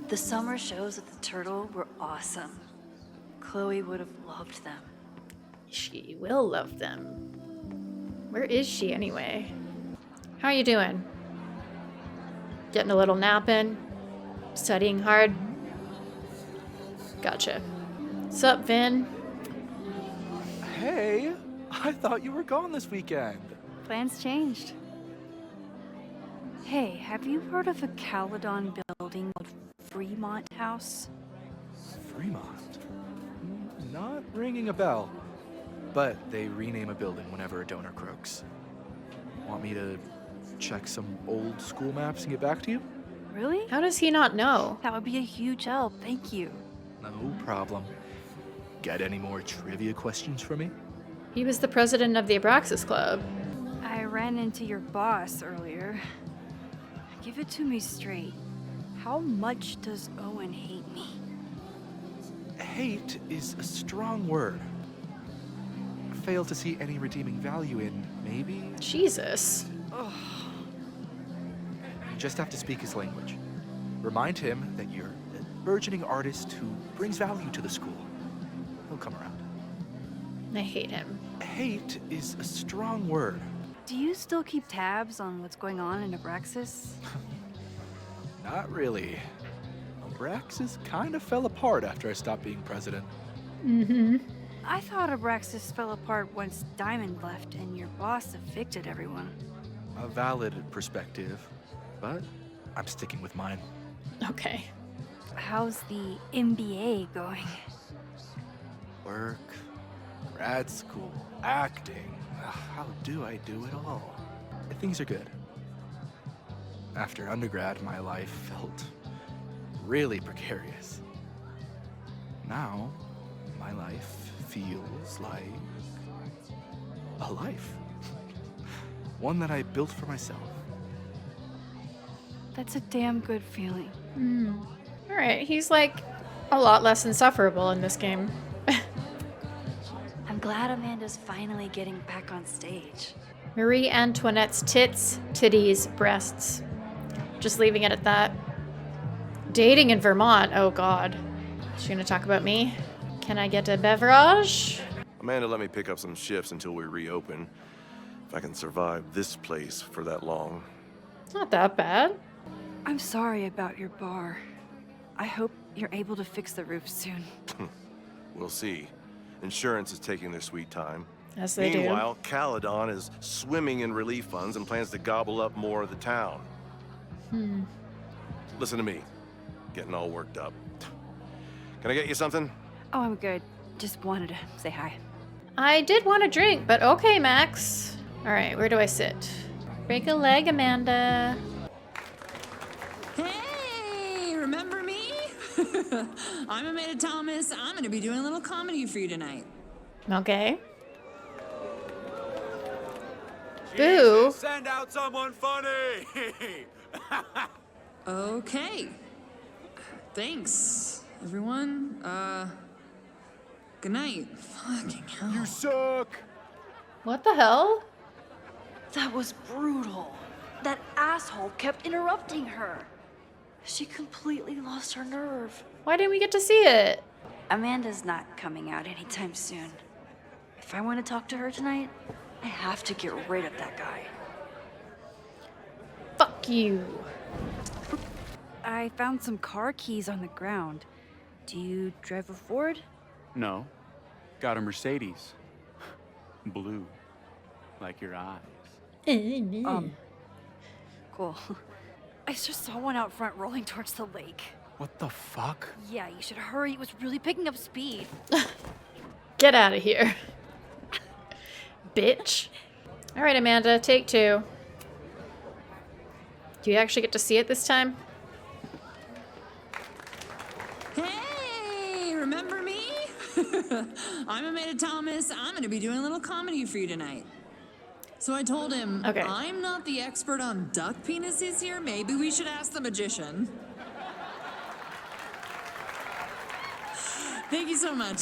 The summer shows at the Turtle were awesome. Chloe would have loved them. She will love them. Where is she anyway? How are you doing? Getting a little nap in? Studying hard? Gotcha. Sup, Vin? Hey, I thought you were gone this weekend. Plans changed. Hey, have you heard of a Caledon building called Fremont House? Fremont? Not ringing a bell. But they rename a building whenever a donor croaks. Want me to check some old school maps and get back to you? Really? How does he not know? That would be a huge help, thank you. No problem. Got any more trivia questions for me? He was the president of the Abraxas Club. I ran into your boss earlier. Give it to me straight. How much does Owen hate me? Hate is a strong word. Fail to see any redeeming value in, maybe? Jesus. You just have to speak his language. Remind him that you're a burgeoning artist who brings value to the school. He'll come around. I hate him. Hate is a strong word. Do you still keep tabs on what's going on in Abraxas? Not really. Abraxas kind of fell apart after I stopped being president. Mm-hmm. I thought Abraxas fell apart once Diamond left and your boss evicted everyone. A valid perspective, but I'm sticking with mine. Okay. How's the MBA going? Work, grad school, acting. How do I do it all? Things are good. After undergrad, my life felt really precarious. Now, my life feels like a life. One that I built for myself. That's a damn good feeling. All right, he's like a lot less insufferable in this game. I'm glad Amanda's finally getting back on stage. Marie Antoinette's tits, titties, breasts. Just leaving it at that. Dating in Vermont, oh god. Is she gonna talk about me? Can I get a beverage? Amanda let me pick up some shifts until we reopen. If I can survive this place for that long. It's not that bad. I'm sorry about your bar. I hope you're able to fix the roof soon. We'll see. Insurance is taking their sweet time. Yes, they do. Meanwhile, Caledon is swimming in relief funds and plans to gobble up more of the town. Listen to me. Getting all worked up. Can I get you something? Oh, I'm good. Just wanted to say hi. I did want a drink, but okay, Max. All right, where do I sit? Break a leg, Amanda. Hey, remember me? I'm Amanda Thomas. I'm gonna be doing a little comedy for you tonight. Okay. Boo. Send out someone funny! Okay. Thanks, everyone. Good night. Fucking hell. You suck! What the hell? That was brutal. That asshole kept interrupting her. She completely lost her nerve. Why didn't we get to see it? Amanda's not coming out anytime soon. If I want to talk to her tonight, I have to get rid of that guy. Fuck you. I found some car keys on the ground. Do you drive a Ford? No. Got a Mercedes. Blue. Like your eyes. Cool. I just saw one out front rolling towards the lake. What the fuck? Yeah, you should hurry. It was really picking up speed. Get out of here. Bitch. All right, Amanda, take 2. Do you actually get to see it this time? Hey, remember me? I'm Amanda Thomas. I'm gonna be doing a little comedy for you tonight. So I told him, Okay. I'm not the expert on duck penises here. Maybe we should ask the magician. Thank you so much.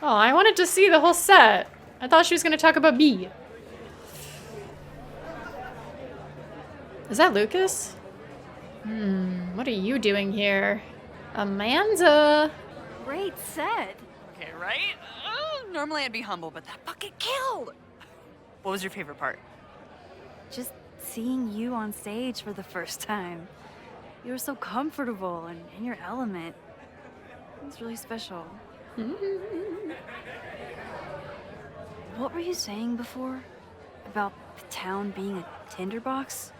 Oh, I wanted to see the whole set. I thought she was going to talk about me. Is that Lucas? What are you doing here? Amanda! Great set. Okay, right? Normally I'd be humble, but that bucket killed! What was your favorite part? Just seeing you on stage for the first time. You were so comfortable and in your element. It was really special. What were you saying before? About the town being a tinderbox?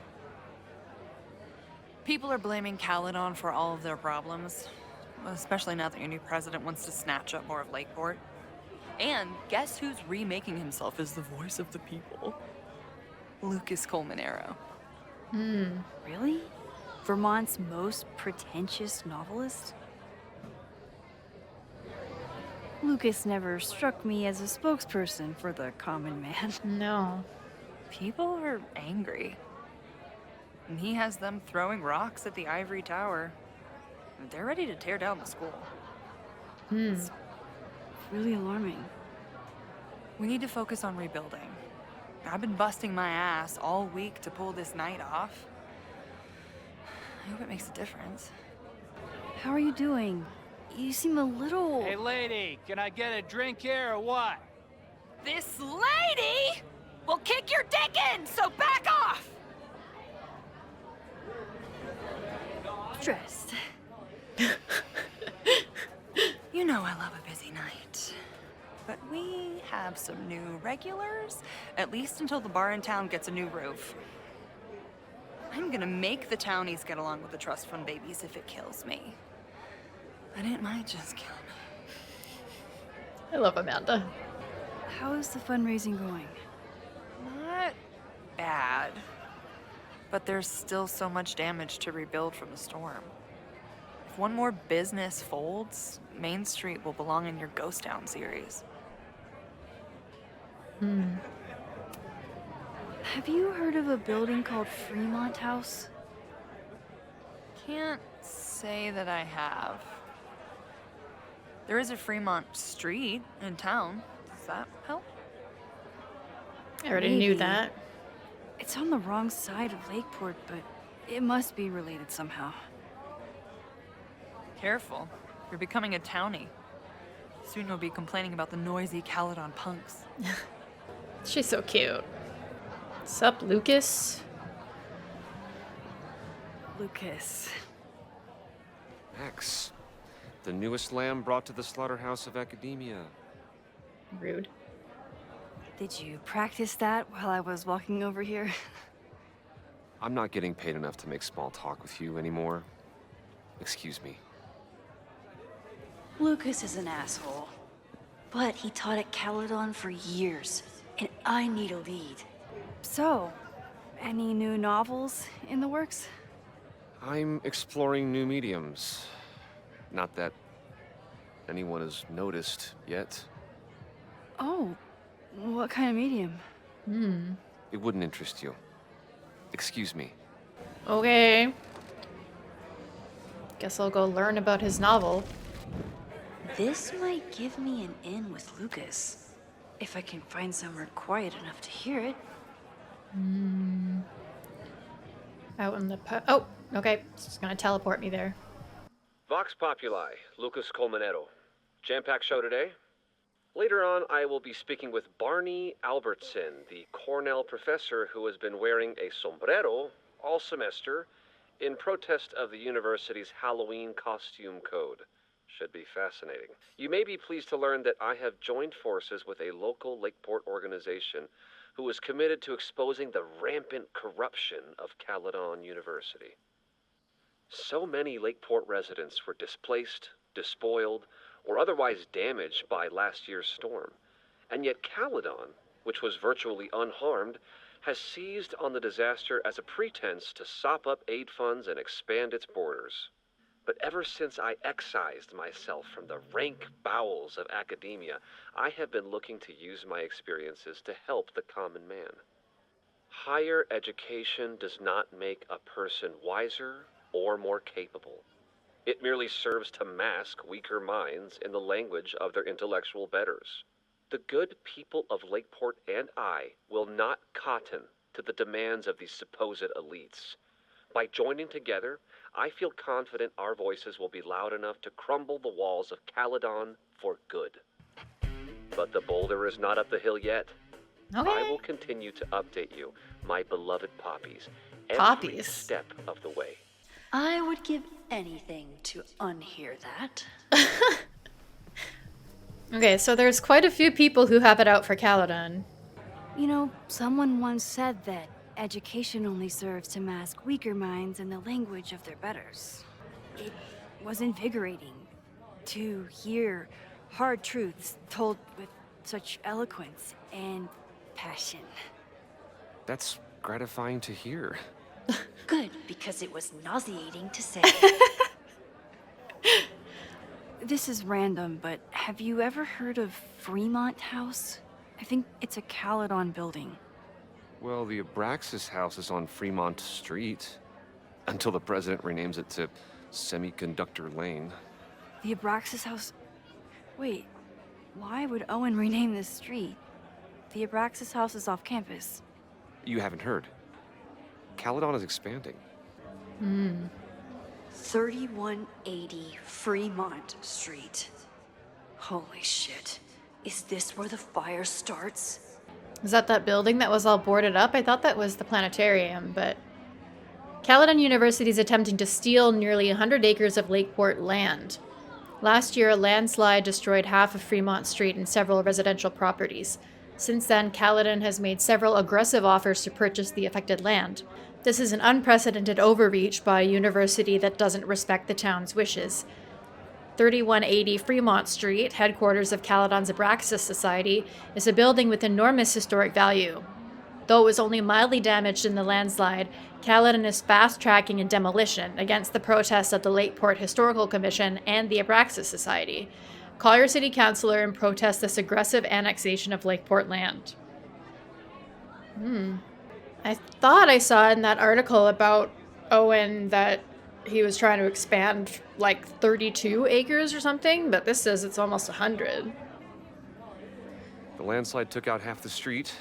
People are blaming Caledon for all of their problems, especially now that your new president wants to snatch up more of Lakeport. And guess who's remaking himself as the voice of the people? Lucas Colmenero. Really? Vermont's most pretentious novelist? Lucas never struck me as a spokesperson for the common man. No. People are angry. And he has them throwing rocks at the Ivory Tower. They're ready to tear down the school. It's really alarming. We need to focus on rebuilding. I've been busting my ass all week to pull this night off. I hope it makes a difference. How are you doing? You seem a little... Hey, lady, can I get a drink here or what? This lady will kick your dick in, so back off! Stressed. You know I love a busy night. But we have some new regulars, at least until the bar in town gets a new roof. I'm gonna make the townies get along with the trust fund babies if it kills me. But it might just kill me. I love Amanda. How is the fundraising going? Not bad. But there's still so much damage to rebuild from the storm. If one more business folds, Main Street will belong in your Ghost Town series. Have you heard of a building called Fremont House? Can't say that I have. There is a Fremont Street in town. Does that help? I already knew that. It's on the wrong side of Lakeport, but it must be related somehow. Careful. You're becoming a townie. Soon you'll be complaining about the noisy Caledon punks. She's so cute. Sup, Lucas? Lucas. Max, the newest lamb brought to the slaughterhouse of academia. Rude. Did you practice that while I was walking over here? I'm not getting paid enough to make small talk with you anymore. Excuse me. Lucas is an asshole. But he taught at Caledon for years, and I need a lead. So, any new novels in the works? I'm exploring new mediums. Not that anyone has noticed yet. Oh, what kind of medium? It wouldn't interest you. Excuse me. Okay. Guess I'll go learn about his novel. This might give me an in with Lucas, if I can find somewhere quiet enough to hear it. Out in the oh, okay. It's just gonna teleport me there. Vox Populi, Lucas Colmenero. Jam-packed show today? Later on, I will be speaking with Barney Albertson, the Cornell professor who has been wearing a sombrero all semester in protest of the university's Halloween costume code. Should be fascinating. You may be pleased to learn that I have joined forces with a local Lakeport organization who is committed to exposing the rampant corruption of Caledon University. So many Lakeport residents were displaced, despoiled, or otherwise damaged by last year's storm. And yet Caledon, which was virtually unharmed, has seized on the disaster as a pretense to sop up aid funds and expand its borders. But ever since I excised myself from the rank bowels of academia, I have been looking to use my experiences to help the common man. Higher education does not make a person wiser or more capable. It merely serves to mask weaker minds in the language of their intellectual betters. The good people of Lakeport and I will not cotton to the demands of these supposed elites. By joining together, I feel confident our voices will be loud enough to crumble the walls of Caledon for good. But the boulder is not up the hill yet. Okay. I will continue to update you, my beloved poppies, every step of the way. I would give anything to unhear that. Okay, so there's quite a few people who have it out for Caledon. You know, someone once said that education only serves to mask weaker minds in the language of their betters. It was invigorating to hear hard truths told with such eloquence and passion. That's gratifying to hear. Good, because it was nauseating to say. This is random, but have you ever heard of Fremont House? I think it's a Caledon building. Well, the Abraxas house is on Fremont Street. Until the president renames it to Semiconductor Lane. The Abraxas House? Wait, why would Owen rename this street? The Abraxas House is off campus. You haven't heard. Caledon is expanding. 3180 Fremont Street. Holy shit. Is this where the fire starts? Is that building that was all boarded up? I thought that was the planetarium, but... Caledon University is attempting to steal nearly 100 acres of Lakeport land. Last year, a landslide destroyed half of Fremont Street and several residential properties. Since then, Caledon has made several aggressive offers to purchase the affected land. This is an unprecedented overreach by a university that doesn't respect the town's wishes. 3180 Fremont Street, headquarters of Caledon's Abraxas Society, is a building with enormous historic value. Though it was only mildly damaged in the landslide, Caledon is fast-tracking a demolition against the protests of the Lakeport Historical Commission and the Abraxas Society. Call your city councilor and protest this aggressive annexation of Lakeport land. I thought I saw in that article about Owen that he was trying to expand like 32 acres or something, but this says it's almost 100. The landslide took out half the street,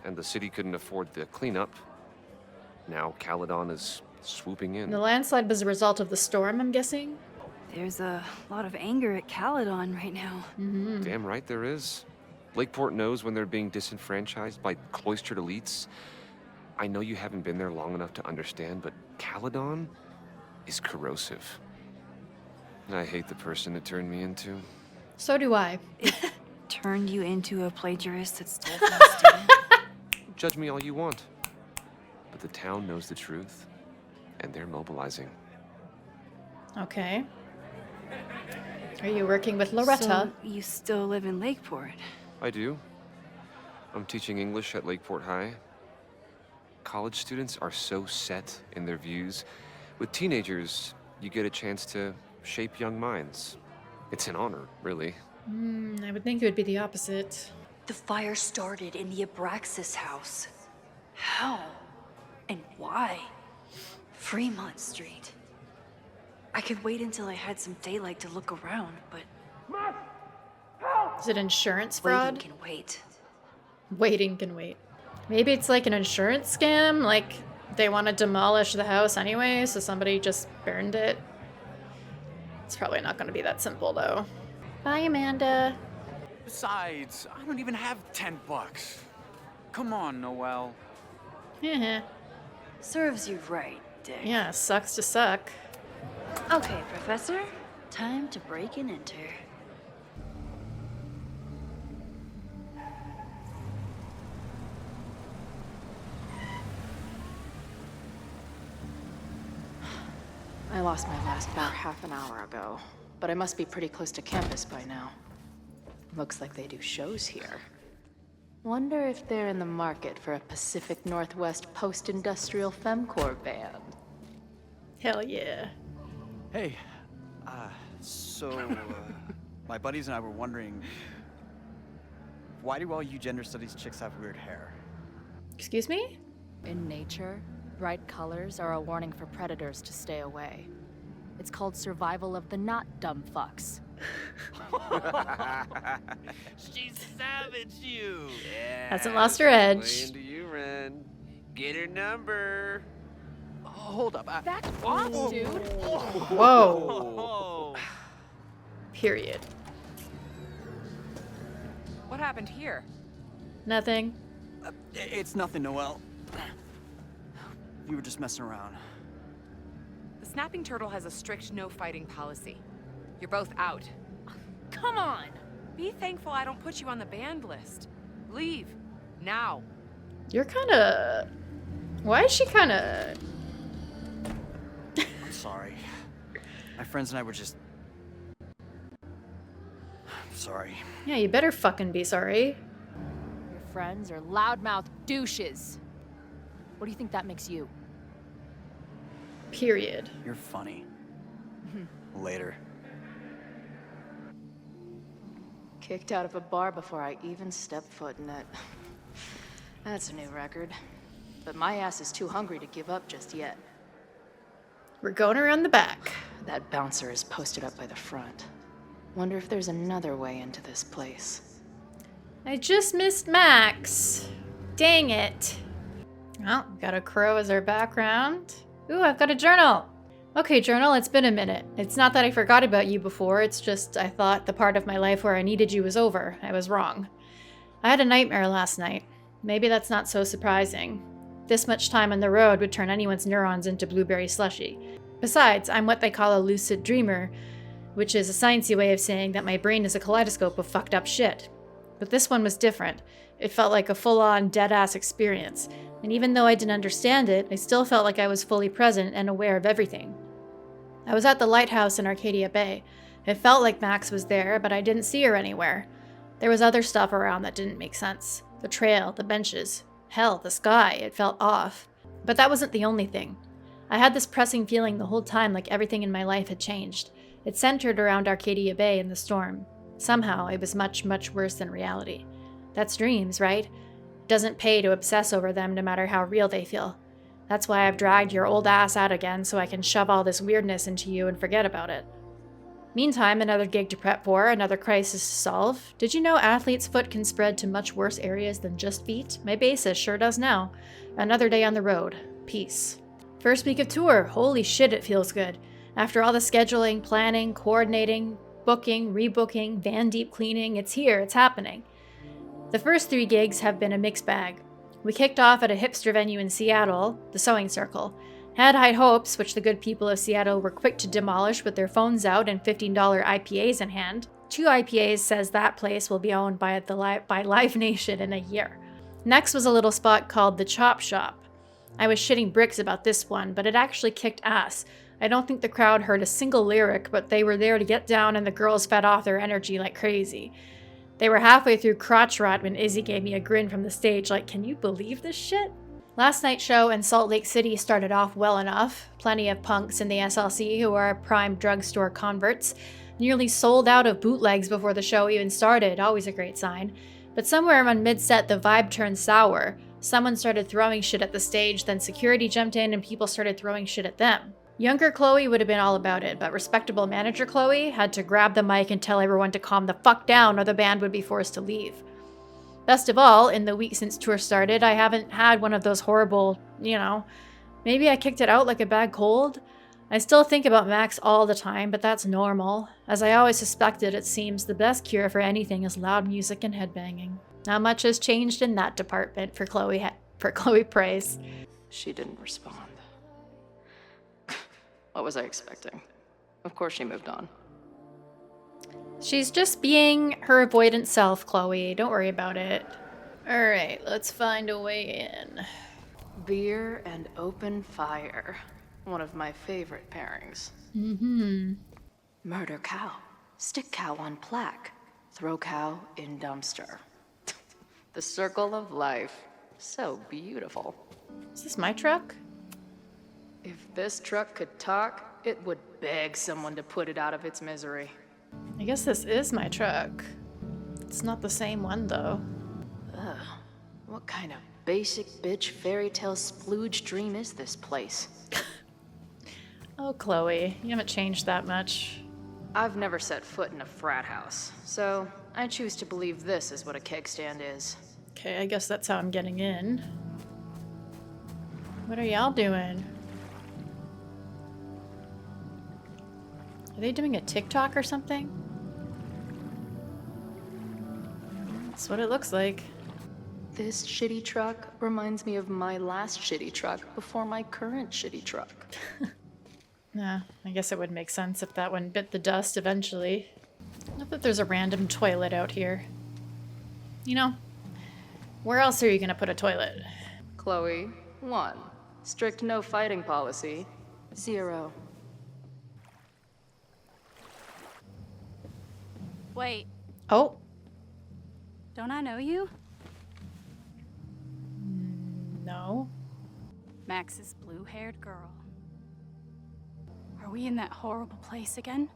and the city couldn't afford the cleanup. Now Caledon is swooping in. The landslide was a result of the storm, I'm guessing? There's a lot of anger at Caledon right now. Damn right there is. Lakeport knows when they're being disenfranchised by cloistered elites. I know you haven't been there long enough to understand, but Caledon is corrosive. And I hate the person it turned me into. So do I. Turned you into a plagiarist that stole from a student? Judge me all you want. But the town knows the truth, and they're mobilizing. Okay. Are you working with Loretta? So you still live in Lakeport? I do. I'm teaching English at Lakeport High. College students are so set in their views. With teenagers, you get a chance to shape young minds. It's an honor, really. I would think it would be the opposite. The fire started in the Abraxas house. How? And why? Fremont Street. I could wait until I had some daylight to look around, but... Is it insurance fraud? Waiting can wait. Waiting can wait. Maybe it's like an insurance scam, like they want to demolish the house anyway, so somebody just burned it. It's probably not going to be that simple, though. Bye, Amanda. Besides, I don't even have $10. Come on, Noelle. Yeah. Serves you right, Dick. Yeah, sucks to suck. Okay, Professor. Time to break and enter. I lost my last bar half an hour ago, but I must be pretty close to campus by now. Looks like they do shows here. Wonder if they're in the market for a Pacific Northwest post-industrial femcore band. Hell yeah. Hey, my buddies and I were wondering, why do all you gender studies chicks have weird hair? Excuse me? In nature, bright colors are a warning for predators to stay away. It's called survival of the not dumb fucks. She savaged you. Yeah, Hasn't lost her edge. Playing to you, Ren. Get her number. Hold up. Back off, dude. Whoa. Period. What happened here? Nothing. It's nothing, Noelle. We were just messing around. The Snapping Turtle has a strict no fighting policy. You're both out. Come on! Be thankful I don't put you on the banned list. Leave. Now. You're kinda... Why is she kinda... I'm sorry. My friends and I were just... I'm sorry. Yeah, you better fucking be sorry. Your friends are loudmouth douches. What do you think that makes you? Period. You're funny. Later. Kicked out of a bar before I even stepped foot in it. That's a new record. But my ass is too hungry to give up just yet. We're going around the back. That bouncer is posted up by the front. Wonder if there's another way into this place. I just missed Max. Dang it. Oh, got a crow as our background. Ooh, I've got a journal. Okay, journal, it's been a minute. It's not that I forgot about you before, it's just I thought the part of my life where I needed you was over. I was wrong. I had a nightmare last night. Maybe that's not so surprising. This much time on the road would turn anyone's neurons into blueberry slushy. Besides, I'm what they call a lucid dreamer, which is a sciencey way of saying that my brain is a kaleidoscope of fucked up shit. But this one was different. It felt like a full-on, dead-ass experience. And even though I didn't understand it, I still felt like I was fully present and aware of everything. I was at the lighthouse in Arcadia Bay. It felt like Max was there, but I didn't see her anywhere. There was other stuff around that didn't make sense. The trail, the benches, hell, the sky, it felt off. But that wasn't the only thing. I had this pressing feeling the whole time like everything in my life had changed. It centered around Arcadia Bay and the storm. Somehow, it was much, much worse than reality. That's dreams, right? It doesn't pay to obsess over them no matter how real they feel. That's why I've dragged your old ass out again so I can shove all this weirdness into you and forget about it. Meantime, another gig to prep for, another crisis to solve. Did you know athlete's foot can spread to much worse areas than just feet? My bassist sure does now. Another day on the road. Peace. First week of tour. Holy shit, it feels good. After all the scheduling, planning, coordinating, booking, rebooking, van deep cleaning, it's here, it's happening. The first 3 gigs have been a mixed bag. We kicked off at a hipster venue in Seattle, the Sewing Circle. Had high hopes, which the good people of Seattle were quick to demolish with their phones out and $15 IPAs in hand. 2 IPAs says that place will be owned by Live Nation in a year. Next was a little spot called the Chop Shop. I was shitting bricks about this one, but it actually kicked ass. I don't think the crowd heard a single lyric, but they were there to get down and the girls fed off their energy like crazy. They were halfway through crotch rot when Izzy gave me a grin from the stage like, can you believe this shit? Last night's show in Salt Lake City started off well enough. Plenty of punks in the SLC who are prime drugstore converts. Nearly sold out of bootlegs before the show even started, always a great sign. But somewhere around mid-set, the vibe turned sour. Someone started throwing shit at the stage, then security jumped in and people started throwing shit at them. Younger Chloe would have been all about it, but respectable manager Chloe had to grab the mic and tell everyone to calm the fuck down or the band would be forced to leave. Best of all, in the week since tour started, I haven't had one of those horrible, maybe I kicked it out like a bad cold. I still think about Max all the time, but that's normal. As I always suspected, it seems the best cure for anything is loud music and headbanging. Not much has changed in that department for Chloe Price. She didn't respond. What was I expecting? Of course she moved on. She's just being her avoidant self, Chloe. Don't worry about it. Alright, let's find a way in. Beer and open fire. One of my favorite pairings. Mm-hmm. Murder cow. Stick cow on plaque. Throw cow in dumpster. The circle of life. So beautiful. Is this my truck? If this truck could talk, it would beg someone to put it out of its misery. I guess this is my truck. It's not the same one, though. Ugh. What kind of basic bitch fairy tale splooge dream is this place? Oh, Chloe, you haven't changed that much. I've never set foot in a frat house, so I choose to believe this is what a keg stand is. Okay, I guess that's how I'm getting in. What are y'all doing? Are they doing a TikTok or something? That's what it looks like. This shitty truck reminds me of my last shitty truck before my current shitty truck. Yeah, I guess it would make sense if that one bit the dust eventually. Not that there's a random toilet out here. Where else are you gonna put a toilet? Chloe, 1. Strict no fighting policy. 0. Wait, Oh. don't I know you? No. Max's blue-haired girl. Are we in that horrible place again?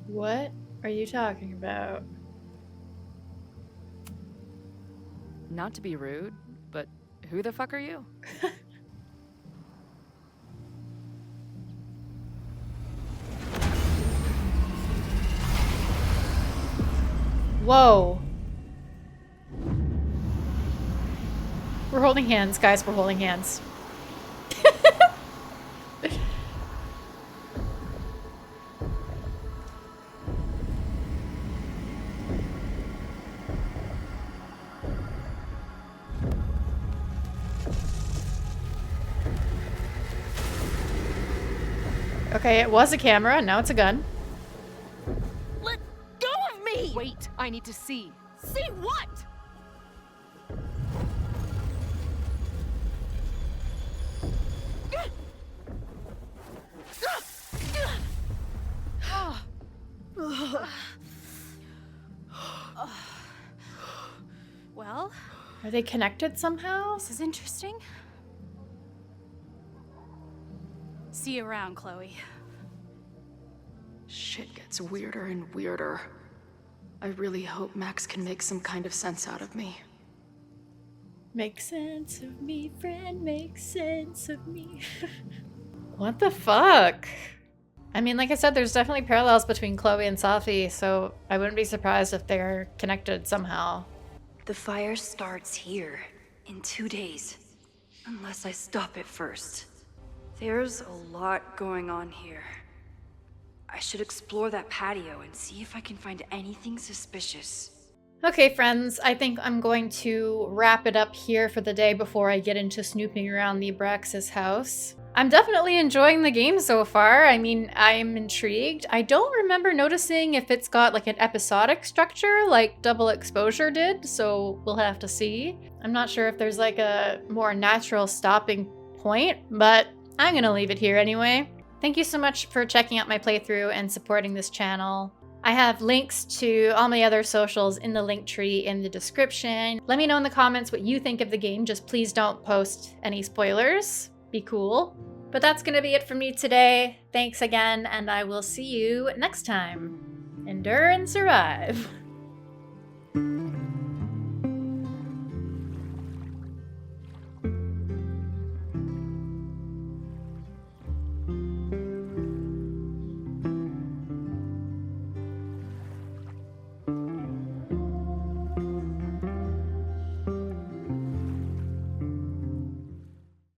What are you talking about? Not to be rude, but who the fuck are you? Whoa. We're holding hands, guys. We're holding hands. Okay, it was a camera, now it's a gun. Let go of me! Wait, I need to see. See what? Well, are they connected somehow? This is interesting. See you around, Chloe. Shit gets weirder and weirder. I really hope Max can make some kind of sense out of me. Make sense of me, friend, make sense of me. What the fuck? I mean, like I said, there's definitely parallels between Chloe and Safi, so I wouldn't be surprised if they're connected somehow. The fire starts here in 2 days, unless I stop it first. There's a lot going on here. I should explore that patio and see if I can find anything suspicious. Okay, friends, I think I'm going to wrap it up here for the day before I get into snooping around the Abraxas house. I'm definitely enjoying the game so far. I mean, I'm intrigued. I don't remember noticing if it's got like an episodic structure like Double Exposure did, so we'll have to see. I'm not sure if there's like a more natural stopping point, but I'm gonna leave it here anyway. Thank you so much for checking out my playthrough and supporting this channel. I have links to all my other socials in the link tree in the description. Let me know in the comments what you think of the game. Just please don't post any spoilers. Be cool. But that's gonna be it for me today. Thanks again, and I will see you next time. Endure and survive.